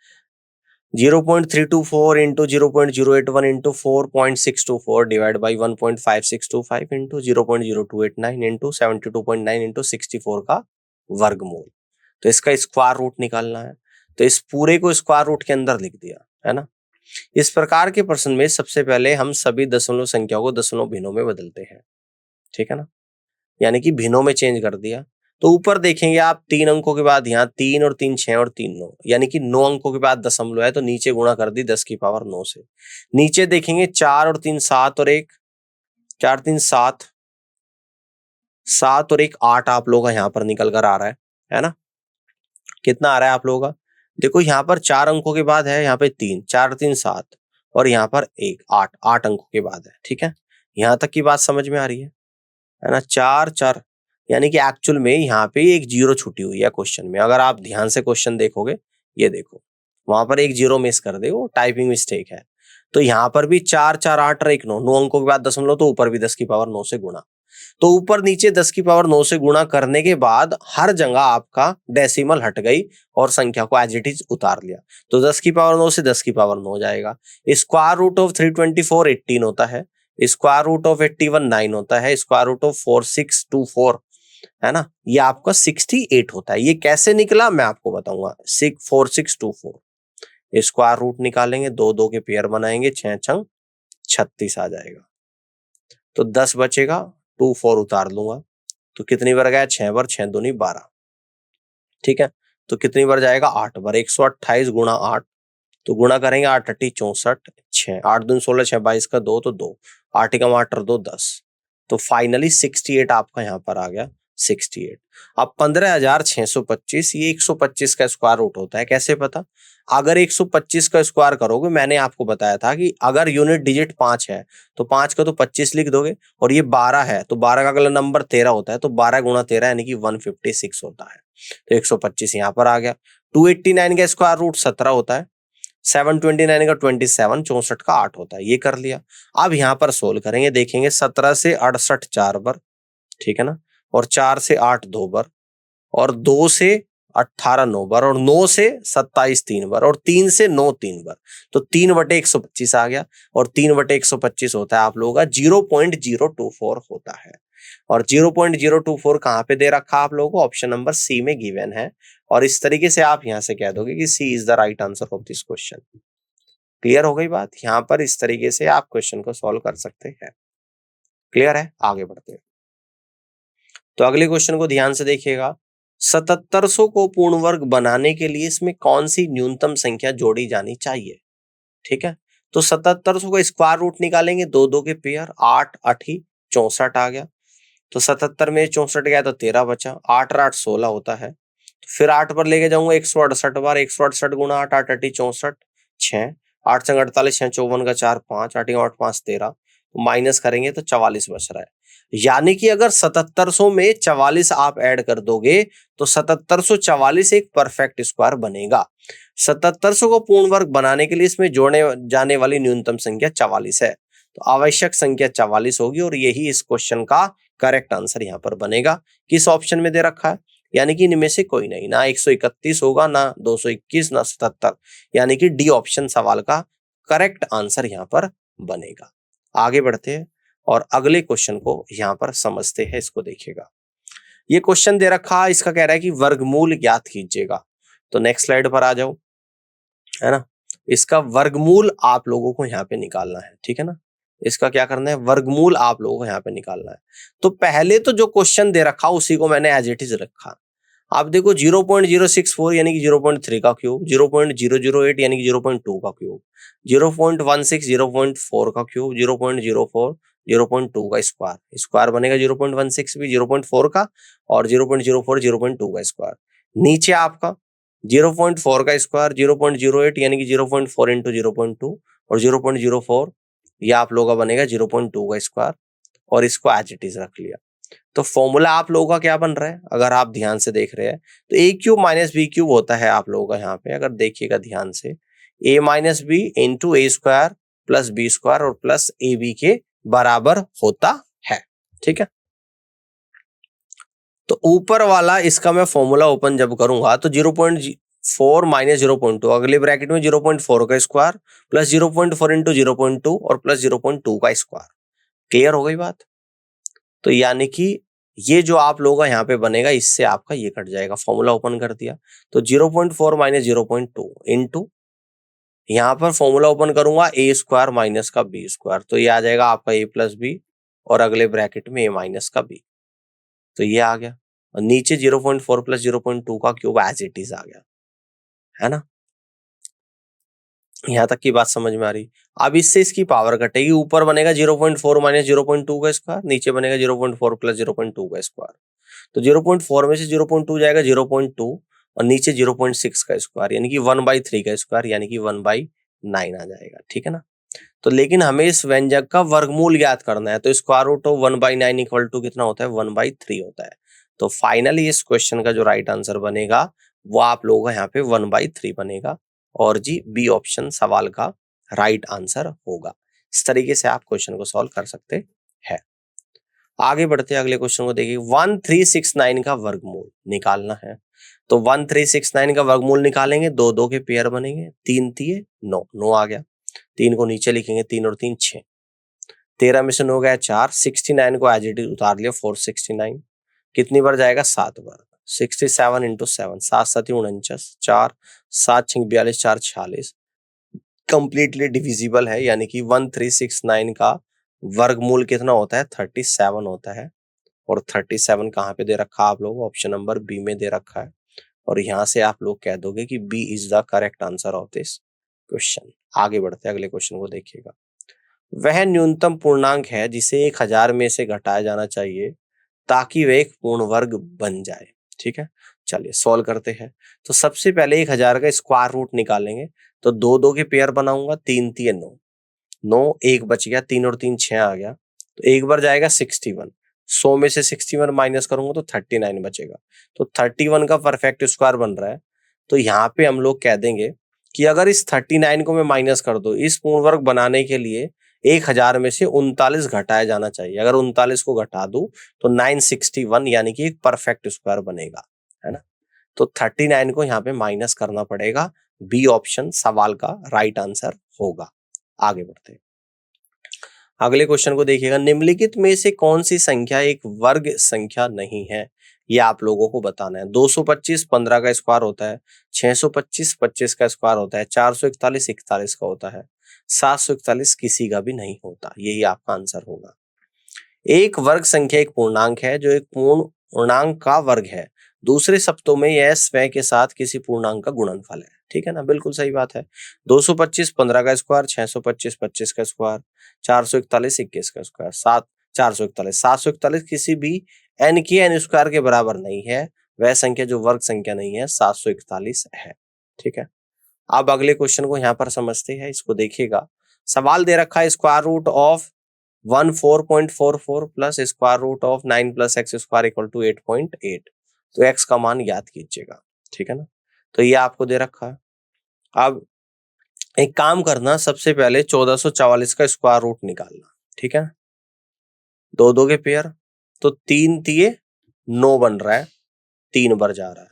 A: 0.324 into 0.081 into 4.624 divide by 1.5625 into 0.0289 into 72.9 into 64 का वर्गमूल। तो इसका स्क्वायर रूट निकालना है, तो इस पूरे को स्क्वायर रूट के अंदर लिख दिया है ना। इस प्रकार के प्रश्न में सबसे पहले हम सभी दशमलव संख्याओं को दशमलव भिन्नों में बदलते हैं, ठीक है ना, यानी कि भिन्नों में चेंज कर दिया। तो ऊपर देखेंगे आप 3 अंकों के बाद यहाँ 3 और 3 6 और 3 9, यानी कि 9 अंकों के बाद दशमलव है तो नीचे गुणा कर दी 10 की पावर 9 से। नीचे देखेंगे 4 और 3 7 और 1, 4 3 7, 7 और 1 8 आप लोगों का यहाँ पर निकल कर आ रहा है ना। कितना आ रहा है आप लोगों का? देखो यहाँ पर 4 अंकों के बाद है यहाँ पे 3, 4 3 7, और यहाँ पर 1 8, 8 अंकों के बाद है, ठीक है। यहाँ तक की बात समझ में आ रही है ना। 4 4, यानी कि एक्चुअल में यहाँ पे एक जीरो छुटी हुई है क्वेश्चन में। अगर आप ध्यान से क्वेश्चन देखोगे, ये देखो वहां पर एक जीरो मिस कर दे, वो टाइपिंग मिस्टेक है। तो यहाँ पर भी 4 4 8 और 1 9, 9 अंकों के बाद दशमलव, तो ऊपर भी 10 की पावर 9 से गुणा। तो ऊपर नीचे 10 की पावर 9 से गुणा करने के बाद हर जगह आपका डेसिमल हट गई और संख्या को एज इट इज उतार लिया। तो 10 की पावर 9 से 10 की पावर 9 जाएगा। स्क्वायर रूट ऑफ 324 18 होता है, स्क्वायर रूट ऑफ 81 9 होता है, स्क्वायर रूट ऑफ 4624 है ना, ये आपका 68 होता है। ये कैसे निकला मैं आपको बताऊंगा। 4624 स्क्वायर रूट निकालेंगे, 2 2 के पेयर बनाएंगे, 6 छंग 36 आ जाएगा। तो 10 बचेगा, 2 4 उतार लूंगा, तो कितनी बार गया 6 बार, 6 दूनी 12, ठीक है। तो कितनी बार जाएगा 8 बार, 128 गुणा 8, तो गुणा करेंगे 8 8 64, 6 8 दूनी 16, 6 22 का 2, तो 2 8 का 8 और 2 10, तो फाइनली 68 आपका यहाँ पर आ गया 68। अब 15,625 ये 125 का स्क्वायर रूट होता है। कैसे पता? अगर 125 का स्क्वायर करोगे, मैंने आपको बताया था कि अगर यूनिट डिजिट 5 है तो 5 का तो 25 लिख दोगे, और ये 12 है तो 12 का अगला नंबर 13 होता है, तो 12 गुणा 13 यानी कि 156 होता है। तो 125 यहाँ पर आ गया। 289 का स्क्वायर रूट 17 होता है, 729 का 27, 64 का 8 होता है। ये कर लिया। अब यहाँ पर सोल्व करेंगे, देखेंगे 17 से 68 4 बार, ठीक है ना, और 4 से 8 2 बार, और 2 से 18 9 बार, और 9 से 27 3 बार, और 3 से 9 3 बार, तो 3/125 आ गया। और 3/125 होता है आप लोगों का 0.024 होता है। और 0.024 कहाँ पे दे रखा आप लोगों को? ऑप्शन नंबर सी में गिवन है। और इस तरीके से आप यहां से कह दोगे कि C is the right answer of this question. Clear हो गई बात? यहां पर इस तरीके से आप क्वेश्चन को सॉल्व कर सकते हैं। क्लियर है? आगे बढ़ते हैं। तो अगले क्वेश्चन को ध्यान से देखिएगा। 7700 को पूर्ण वर्ग बनाने के लिए इसमें कौन सी न्यूनतम संख्या जोड़ी जानी चाहिए? ठीक है, तो 7700 का स्क्वायर रूट निकालेंगे, 2 2 के पेयर, 8 8 ही 64 आ गया। तो 77 में 64 गया तो 13 बचा, 8 और 8 16 होता है। तो फिर 8 पर लेके जाऊंगा 168 बार, 168 गुणा 8, 8 8 64, 6 8 से 48, 6 54 का 4 5, 8 8 5 13, तो माइनस करेंगे तो 44 बच रहा है। यानी कि अगर 7700 में 44 आप ऐड कर दोगे तो 7744 एक परफेक्ट स्क्वायर बनेगा। 7700 को पूर्ण वर्ग बनाने के लिए इसमें जोड़ने जाने वाली न्यूनतम संख्या 44 है, तो आवश्यक संख्या 44 होगी और यही इस क्वेश्चन का करेक्ट आंसर यहाँ पर बनेगा। किस ऑप्शन में दे रखा है, यानी कि इनमें से कोई नहीं, ना 131 होगा, ना 221, ना 77, यानी कि डी ऑप्शन सवाल का करेक्ट आंसर यहाँ पर बनेगा। आगे बढ़ते हैं और अगले क्वेश्चन को यहाँ पर समझते हैं, इसको देखिएगा। ये क्वेश्चन दे रखा है, इसका कह रहा है कि वर्गमूल ज्ञात कीजिएगा। तो नेक्स्ट स्लाइड पर आ जाओ, है ना। इसका वर्गमूल आप लोगों को यहाँ पे निकालना है, ठीक है ना। इसका क्या करना है, वर्गमूल आप लोगों को यहाँ पे निकालना है। तो पहले तो जो क्वेश्चन दे रखा उसी को मैंने एज इट इज रखा। आप देखो 0.064 यानी कि 0.3 का क्यूब, 0.008 यानी कि 0.2 का क्यूब, 0.16 0.4 का क्यूब, 0.04 0.2 का स्क्वायर। स्क्वायर बनेगा 0.16 भी 0.4 का और 0.04 0.2 का स्क्वायर। नीचे आपका 0.4 का स्क्वायर, 0.08 यानी कि 0.4 इंटू 0.2 और 0.04 ये आप लोगों का बनेगा 0.2 का स्क्वायर और इसको एज इट इज रख लिया। तो फॉर्मूला आप लोगों का क्या बन रहा है, अगर आप ध्यान से देख रहे हैं तो ए क्यूब माइनस बी क्यूब होता है आप लोगों का यहाँ पे, अगर देखिएगा ध्यान से, ए माइनस बी इंटू ए स्क्वायर प्लस बी स्क्वायर और प्लस ए बी के बराबर होता है, ठीक है। तो ऊपर वाला इसका मैं फॉर्मूला ओपन जब करूंगा तो 0.4 माइनस 0.2, अगले ब्रैकेट में 0.4 का स्क्वायर प्लस 0.4 इंटू 0.2 और प्लस 0.2 का स्क्वायर। क्लियर हो गई बात। तो यानी कि ये जो आप लोगों का यहाँ पे बनेगा इससे आपका ये कट जाएगा। फॉर्मूला ओपन कर दिया तो 0.4 माइनस 0.2 इंटू, यहाँ पर फॉर्मूला ओपन करूंगा ए स्क्वायर माइनस का बी स्क्वायर, तो ये आ जाएगा आपका ए प्लस बी और अगले ब्रैकेट में ए माइनस का बी, तो ये आ गया। और नीचे 0.4 प्लस 0.2 का क्यूब एज इट इज आ गया, है ना। यहाँ तक की बात समझ में आ रही। अब इससे इसकी पावर कटेगी, ऊपर बनेगा 0.4 माइनस 0.2 का स्क्वायर, नीचे बनेगा 0.4 प्लस 0.2 का स्क्वायर। तो 0.4 में से 0.2 जाएगा 0.2 और नीचे 0.6 का स्क्वायर यानी कि 1/3 का स्क्वायर यानी कि 1/9 आ जाएगा, ठीक है ना। तो लेकिन हमें इस व्यंजक का वर्गमूल ज्ञात करना है, तो square root of 1/9 equal to कितना होता है, 1/3 होता है। तो फाइनली इस क्वेश्चन का जो राइट आंसर बनेगा वो आप लोगों का यहाँ पे 1/3 बनेगा और जी बी ऑप्शन सवाल का राइट आंसर होगा। इस तरीके से आप क्वेश्चन को सॉल्व कर सकते हैं। आगे बढ़ते हैं, अगले क्वेश्चन को देखिए। 1369 का वर्गमूल निकालना है। तो 1369 का वर्गमूल निकालेंगे, दो दो के पेयर बनेंगे, 3 तिये 9, 9 आ गया। 3 को नीचे लिखेंगे, 3 और 3 6, 13 में से 9 गया 4, 69 को एज इट इज उतार लिया 469, कितनी बार जाएगा 7 बार, 67 इंटू 7, 7 7 49, 4 7 6 42, 4 46, कंप्लीटली डिविजिबल है, यानी कि 1369 का वर्गमूल कितना होता है, 37 होता है। और 37 कहाँ पे दे रखा है आप लोग, ऑप्शन नंबर बी में दे रखा है। और यहाँ से आप लोग कह दोगे कि B is the correct answer of this question. आगे बढ़ते हैं, अगले क्वेश्चन को देखिएगा। वह न्यूनतम पूर्णांक है जिसे 1000 में से घटाया जाना चाहिए ताकि वह एक पूर्ण वर्ग बन जाए, ठीक है। चलिए सॉल्व करते हैं। तो सबसे पहले 1000 का स्क्वायर रूट निकालेंगे, तो दो दो के पेयर बनाऊंगा, 3 तिये 9, 9 एक बच गया, 3 और 3 6 आ गया, तो एक बार जाएगा 61, 100 में से 61 माइनस करूंगा तो 39 बचेगा। तो 31 का परफेक्ट स्क्वायर बन रहा है। तो यहाँ पे हम लोग कह देंगे कि अगर इस 39 को मैं माइनस कर दूं, इस पूर्ण वर्ग बनाने के लिए 1000 में से 39 घटाया जाना चाहिए। अगर 39 को घटा दूं तो 961 यानी कि एक परफेक्ट स्क्वायर बनेगा, है ना। तो 39 को यहाँ पे माइनस करना पड़ेगा। बी ऑप्शन सवाल का राइट आंसर होगा। आगे बढ़ते हैं, अगले क्वेश्चन को देखिएगा। निम्नलिखित में से कौन सी संख्या एक वर्ग संख्या नहीं है, ये आप लोगों को बताना है। 225 15 का स्क्वायर होता है, 625 25 का स्क्वायर होता है, 441 41 का होता है, 741 किसी का भी नहीं होता। यही आपका आंसर होगा। एक वर्ग संख्या एक पूर्णांक है जो एक पूर्ण पूर्णांक का वर्ग है। दूसरे शब्दों में यह स्वयं के साथ किसी पूर्णांक का गुणनफल है, ठीक है ना। बिल्कुल सही बात है। 225 15 का स्क्वायर, 625 25 का स्क्वायर, 441 21 का स्क्वायर, 441 741 किसी भी n के n स्क्वायर के बराबर नहीं है। वह संख्या जो वर्ग संख्या नहीं है 741 है, ठीक है। अब अगले क्वेश्चन को यहाँ पर समझते हैं, इसको देखिएगा। सवाल दे रखा है square root of 14.44 plus square root of 9 plus X square equal to 8.8। तो एक्स का मान याद कीजिएगा, ठीक है ना। तो ये आपको दे रखा है। अब एक काम करना, सबसे पहले 1444 का स्क्वायर रूट निकालना, ठीक है। दो दो के पेयर, तो 3 तिये 9 बन रहा है, 3 बार जा रहा है,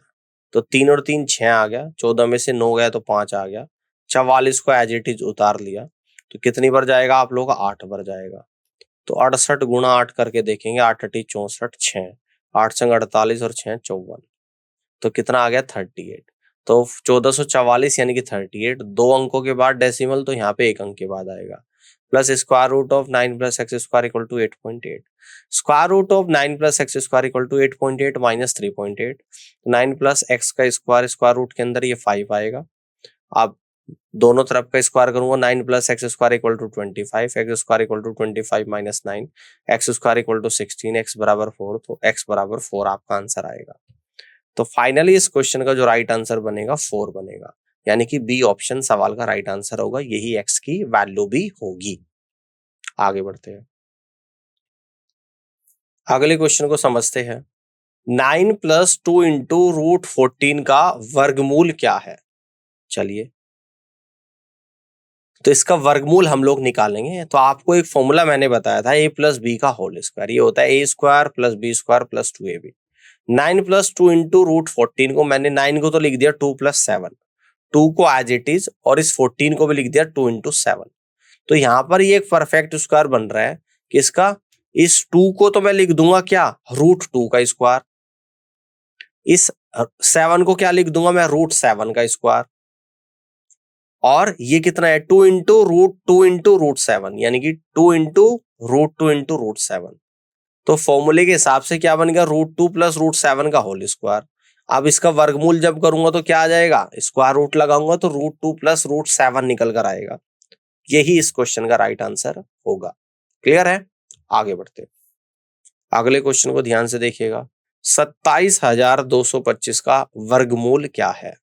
A: तो 3 और 3 6 आ गया, 14 में से 9 गया तो 5 आ गया, 44 को एज इट इज उतार लिया, तो कितनी बार जाएगा आप लोगों का, 8 बार जाएगा। तो 68 गुणा 8 करके देखेंगे, 8 अठी 64, 6 8 संग 48 और 6 54, तो कितना आ गया 38। तो 1444 यानी कि 38, 2 अंकों के बाद डेसिमल, तो यहाँ पे 1 अंक के बाद आएगा, plus square root of 9 plus X square equal to 8.8। Square root of 9 plus X square equal to 8.8 minus 3.8, 9 plus X का स्क्वायर, स्क्वायर रूट के अंदर ये 5 आएगा। अब दोनों तरफ का स्क्वायर करूंगा, 9 plus X square equal to 25, X square equal to 25 minus 9, X square equal to 16, X बराबर 4, तो एक्स बराबर 4 आपका आंसर आएगा। तो फाइनली इस क्वेश्चन का जो राइट आंसर बनेगा 4 बनेगा, यानी कि बी ऑप्शन सवाल का राइट आंसर होगा, यही एक्स की वैल्यू भी होगी। आगे बढ़ते हैं, अगले क्वेश्चन को समझते हैं। 9 प्लस 2 इंटू रूट 14 का वर्गमूल क्या है? चलिए, तो इसका वर्गमूल हम लोग निकालेंगे। तो आपको एक फॉर्मूला मैंने बताया था, ए प्लस बी का होल स्क्वायर, ये होता है a square plus B square plus 2ab। 9 plus 2 into root 14 को मैंने 9 को तो लिख दिया 2 प्लस 7, 2 को एज इट इज, और इस 14 को भी लिख दिया 2 इंटू 7। तो यहां पर ये एक परफेक्ट स्क्वायर बन रहा है किसका, इस 2 को तो मैं लिख दूंगा क्या, रूट 2 का स्क्वायर, इस 7 को क्या लिख दूंगा मैं, रूट 7 का स्क्वायर, और ये कितना है 2 इंटू रूट 7, यानी कि 2 इंटू रूट 7। तो फॉर्मूले के हिसाब से क्या बन गया, रूट 2 प्लस रूट 7 का होल स्क्वायर। अब इसका वर्गमूल जब करूंगा तो क्या आ जाएगा, स्क्वायर रूट लगाऊंगा तो रूट 2 प्लस रूट 7 निकल कर आएगा। यही इस क्वेश्चन का राइट आंसर होगा। क्लियर है? आगे बढ़ते हैं, अगले क्वेश्चन को ध्यान से देखिएगा। 27,225 का वर्गमूल क्या है?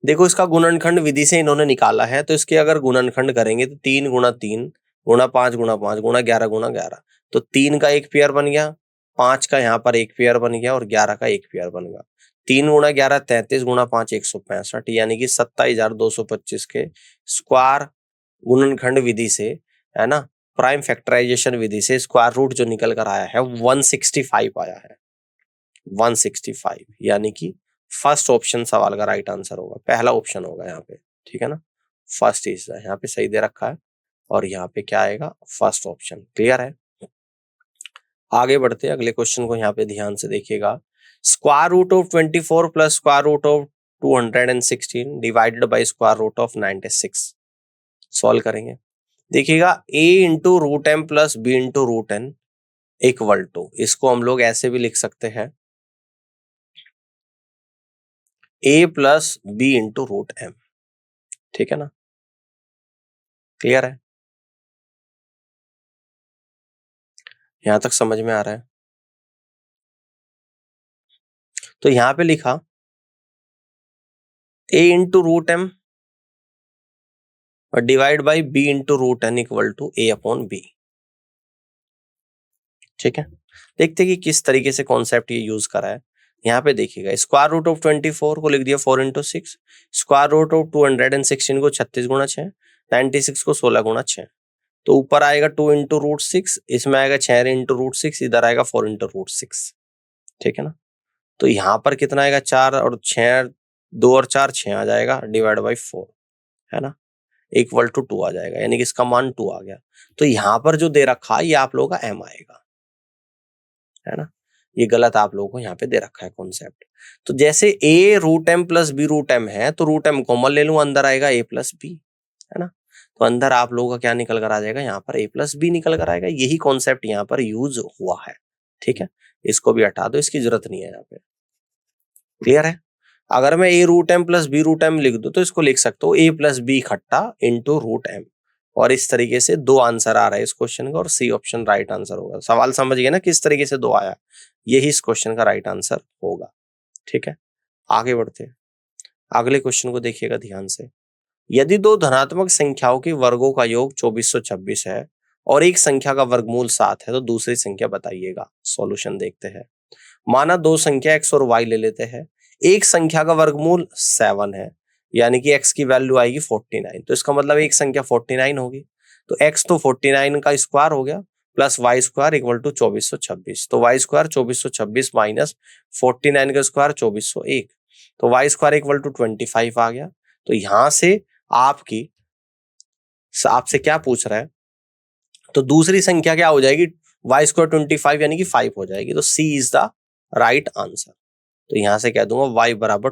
A: देखो, इसका गुणनखंड विधि से इन्होंने निकाला है, तो इसके अगर गुणनखंड करेंगे तो 3 गुणा 3 गुणा 5 गुणा 5 गुणा 11 गुणा 11, तो 3 का एक पेयर बन गया, 5 का यहाँ पर एक पेयर बन गया, और 11 का एक पेयर बन गया। 3 गुणा 11 33 गुणा 5 165, यानी कि 27,225 के स्क्वायर गुणनखंड विधि से, है ना, प्राइम फैक्टराइजेशन विधि से स्क्वायर रूट जो निकल कर आया है 165 आया है, 165, यानी कि फर्स्ट ऑप्शन सवाल का राइट आंसर होगा, पहला ऑप्शन होगा यहाँ पे, ठीक है ना। फर्स्ट इज यहाँ पे सही दे रखा है, और यहाँ पे क्या आएगा, फर्स्ट ऑप्शन। क्लियर है? आगे बढ़ते हैं, अगले क्वेश्चन को यहाँ पे ध्यान से देखिएगा। Square root of 24 plus square root of 216 divided by square root of 96, solve करेंगे। देखिएगा, a into root M plus B into root N equal to, इसको हम लोग ऐसे भी लिख सकते हैं, a plus B into root M, ठीक है ना। क्लियर है? यहां तक समझ में आ रहा है? तो यहां पे लिखा a इंटू रूट एम और divide by b into root N equal to a upon B, ठीक है। देखते हैं कि किस तरीके से कॉन्सेप्ट ये यूज करा है। यहाँ पे देखिएगा, स्क्वायर रूट ऑफ 24 को लिख दिया 4 इंटू 6, स्क्वायर रूट ऑफ 216 को 36 गुणा 6, 96 को 16 गुणा 6, तो ऊपर आएगा 2 इंटू रूट 6, इसमें आएगा 6 इंटू रूट 6, इधर आएगा 4 इंटू रूट 6, ठीक है ना। तो यहाँ पर कितना आएगा, 4 और 6, 2 और 4 6 आ जाएगा, डिवाइड बाई 4, है ना, इक्वल टू 2 आ जाएगा, यानी कि इसका मान 2 आ गया। तो यहाँ पर जो दे रखा है ये आप लोगों का m आएगा, है ना। ये गलत आप लोगों को यहाँ पे दे रखा है कॉन्सेप्ट। तो जैसे a root M plus B root M है, तो रूट एम कॉमन ले लूं, अंदर आएगा a प्लस बी, है ना। तो अंदर आप लोगों का क्या निकल कर आ जाएगा, यहाँ पर a प्लस बी निकल कर आएगा। यही कॉन्सेप्ट यहाँ पर यूज हुआ है, ठीक है। इसको भी हटा दो, इसकी जरूरत नहीं है यहाँ पे। क्लियर है? अगर मैं a root M plus B root M लिख दूं तो इसको लिख सकते हो a प्लस बी इकट्ठा इंटू रूट एम, और इस तरीके से 2 आंसर आ रहा है इस क्वेश्चन का, और सी ऑप्शन राइट आंसर होगा। सवाल समझ गए ना किस तरीके से 2 आया, यही इस क्वेश्चन का राइट आंसर होगा, ठीक है। आगे बढ़ते हैं, अगले क्वेश्चन को देखिएगा ध्यान से। यदि 2 धनात्मक संख्याओं के वर्गों का योग 2426 है और एक संख्या का वर्गमूल 7 है तो दूसरी संख्या बताइएगा। सॉल्यूशन देखते हैं। माना दो संख्या x और y ले लेते हैं। एक संख्या का वर्गमूल 7 है, यानी कि x की वैल्यू आएगी 49, तो इसका मतलब एक संख्या 49 होगी। तो x तो 49 का स्क्वायर हो गया plus Y square equal to 2426। तो वाई स्क्वायर 2426 माइनस 49 का स्क्वायर 2401, तो वाई स्क्वायर इक्वल टू 25 आ गया। तो यहां से आपसे क्या पूछ रहा है, तो दूसरी संख्या क्या हो जाएगी, वाई स्क्वायर 25 यानी कि 5 हो जाएगी। तो सी इज द राइट आंसर। तो यहां से कह दूंगा y बराबर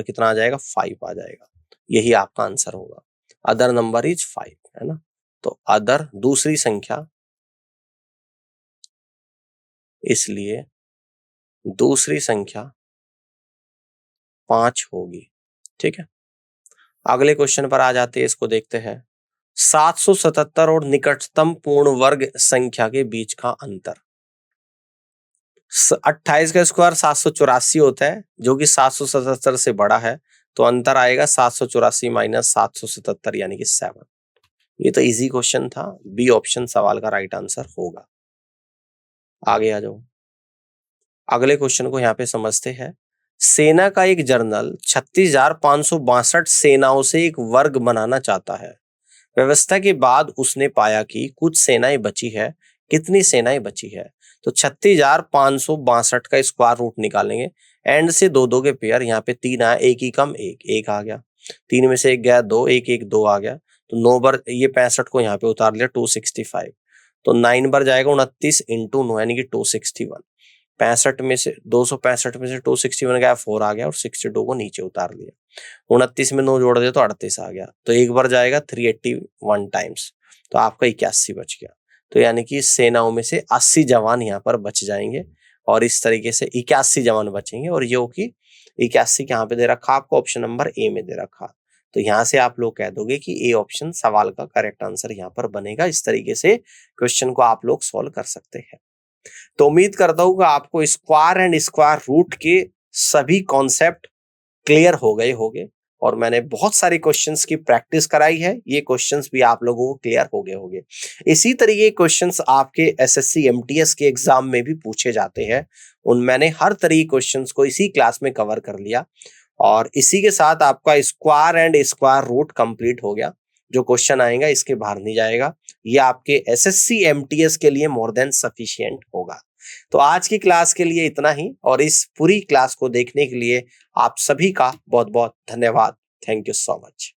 A: कितना आ जाएगा, 5 आ जाएगा। यही आपका आंसर होगा। अदर नंबर इज 5, है ना। तो अदर दूसरी संख्या, इसलिए दूसरी संख्या 5 होगी। ठीक है, अगले क्वेश्चन पर आ जाते हैं, इसको देखते हैं। 777 और निकटतम पूर्ण वर्ग संख्या के बीच का अंतर। 28 का स्क्वायर 784 होता है, जो कि 777 से बड़ा है। तो अंतर आएगा 784 माइनस 777 यानी कि 7। ये तो इजी क्वेश्चन था, बी ऑप्शन सवाल का राइट आंसर होगा। आगे आ जाओ, अगले क्वेश्चन को यहाँ पे समझते हैं। सेना का एक जनरल 36,562 सेनाओं से एक वर्ग बनाना चाहता है। व्यवस्था के बाद उसने पाया कि कुछ सेनाएं बची है। कितनी सेनाएं बची है, तो 36,562 का स्क्वायर रूट निकालेंगे। एंड से दो दो के पेयर, यहाँ पे 3 आया, एक ही कम एक आ गया। 3 में से एक गया 2, एक 2 आ गया। तो 9 बार ये 65 को यहाँ पे उतार लिया 265। तो 9 बार जाएगा 29 इंटू 9 यानी कि 261। 65 में से 265 में से 261 गया 4 आ गया और 62 को नीचे उतार लिया। 29 में 9 जोड़ दिया तो 38 आ गया। तो एक बार जाएगा 381 टाइम्स, तो आपका 81 बच गया। तो यानी कि सेनाओं में से 80 जवान यहाँ पर बच जाएंगे और इस तरीके से 81 जवान बचेंगे। और ये कि 81 यहाँ पे दे रखा आपको, ऑप्शन नंबर ए में दे रखा। तो यहाँ से आप लोग कह दोगे कि ए ऑप्शन सवाल का करेक्ट आंसर यहाँ पर बनेगा। इस तरीके से क्वेश्चन को आप लोग सॉल्व कर सकते हैं। तो उम्मीद करता हूं कि आपको स्क्वायर एंड स्क्वायर रूट के सभी कॉन्सेप्ट क्लियर हो गए होंगे और मैंने बहुत सारे क्वेश्चंस की प्रैक्टिस कराई है। ये क्वेश्चंस भी आप लोगों को क्लियर हो गए होंगे। इसी तरीके के क्वेश्चंस आपके एसएससी एमटीएस के एग्जाम में भी पूछे जाते हैं। मैंने हर तरीके क्वेश्चंस को इसी क्लास में कवर कर लिया और इसी के साथ आपका square and square root complete हो गया। जो क्वेश्चन आएगा इसके बाहर नहीं जाएगा। ये आपके एसएससी एमटीएस के लिए मोर देन सफिशिएंट होगा। तो आज की क्लास के लिए इतना ही और इस पूरी क्लास को देखने के लिए आप सभी का बहुत बहुत धन्यवाद। Thank you so much.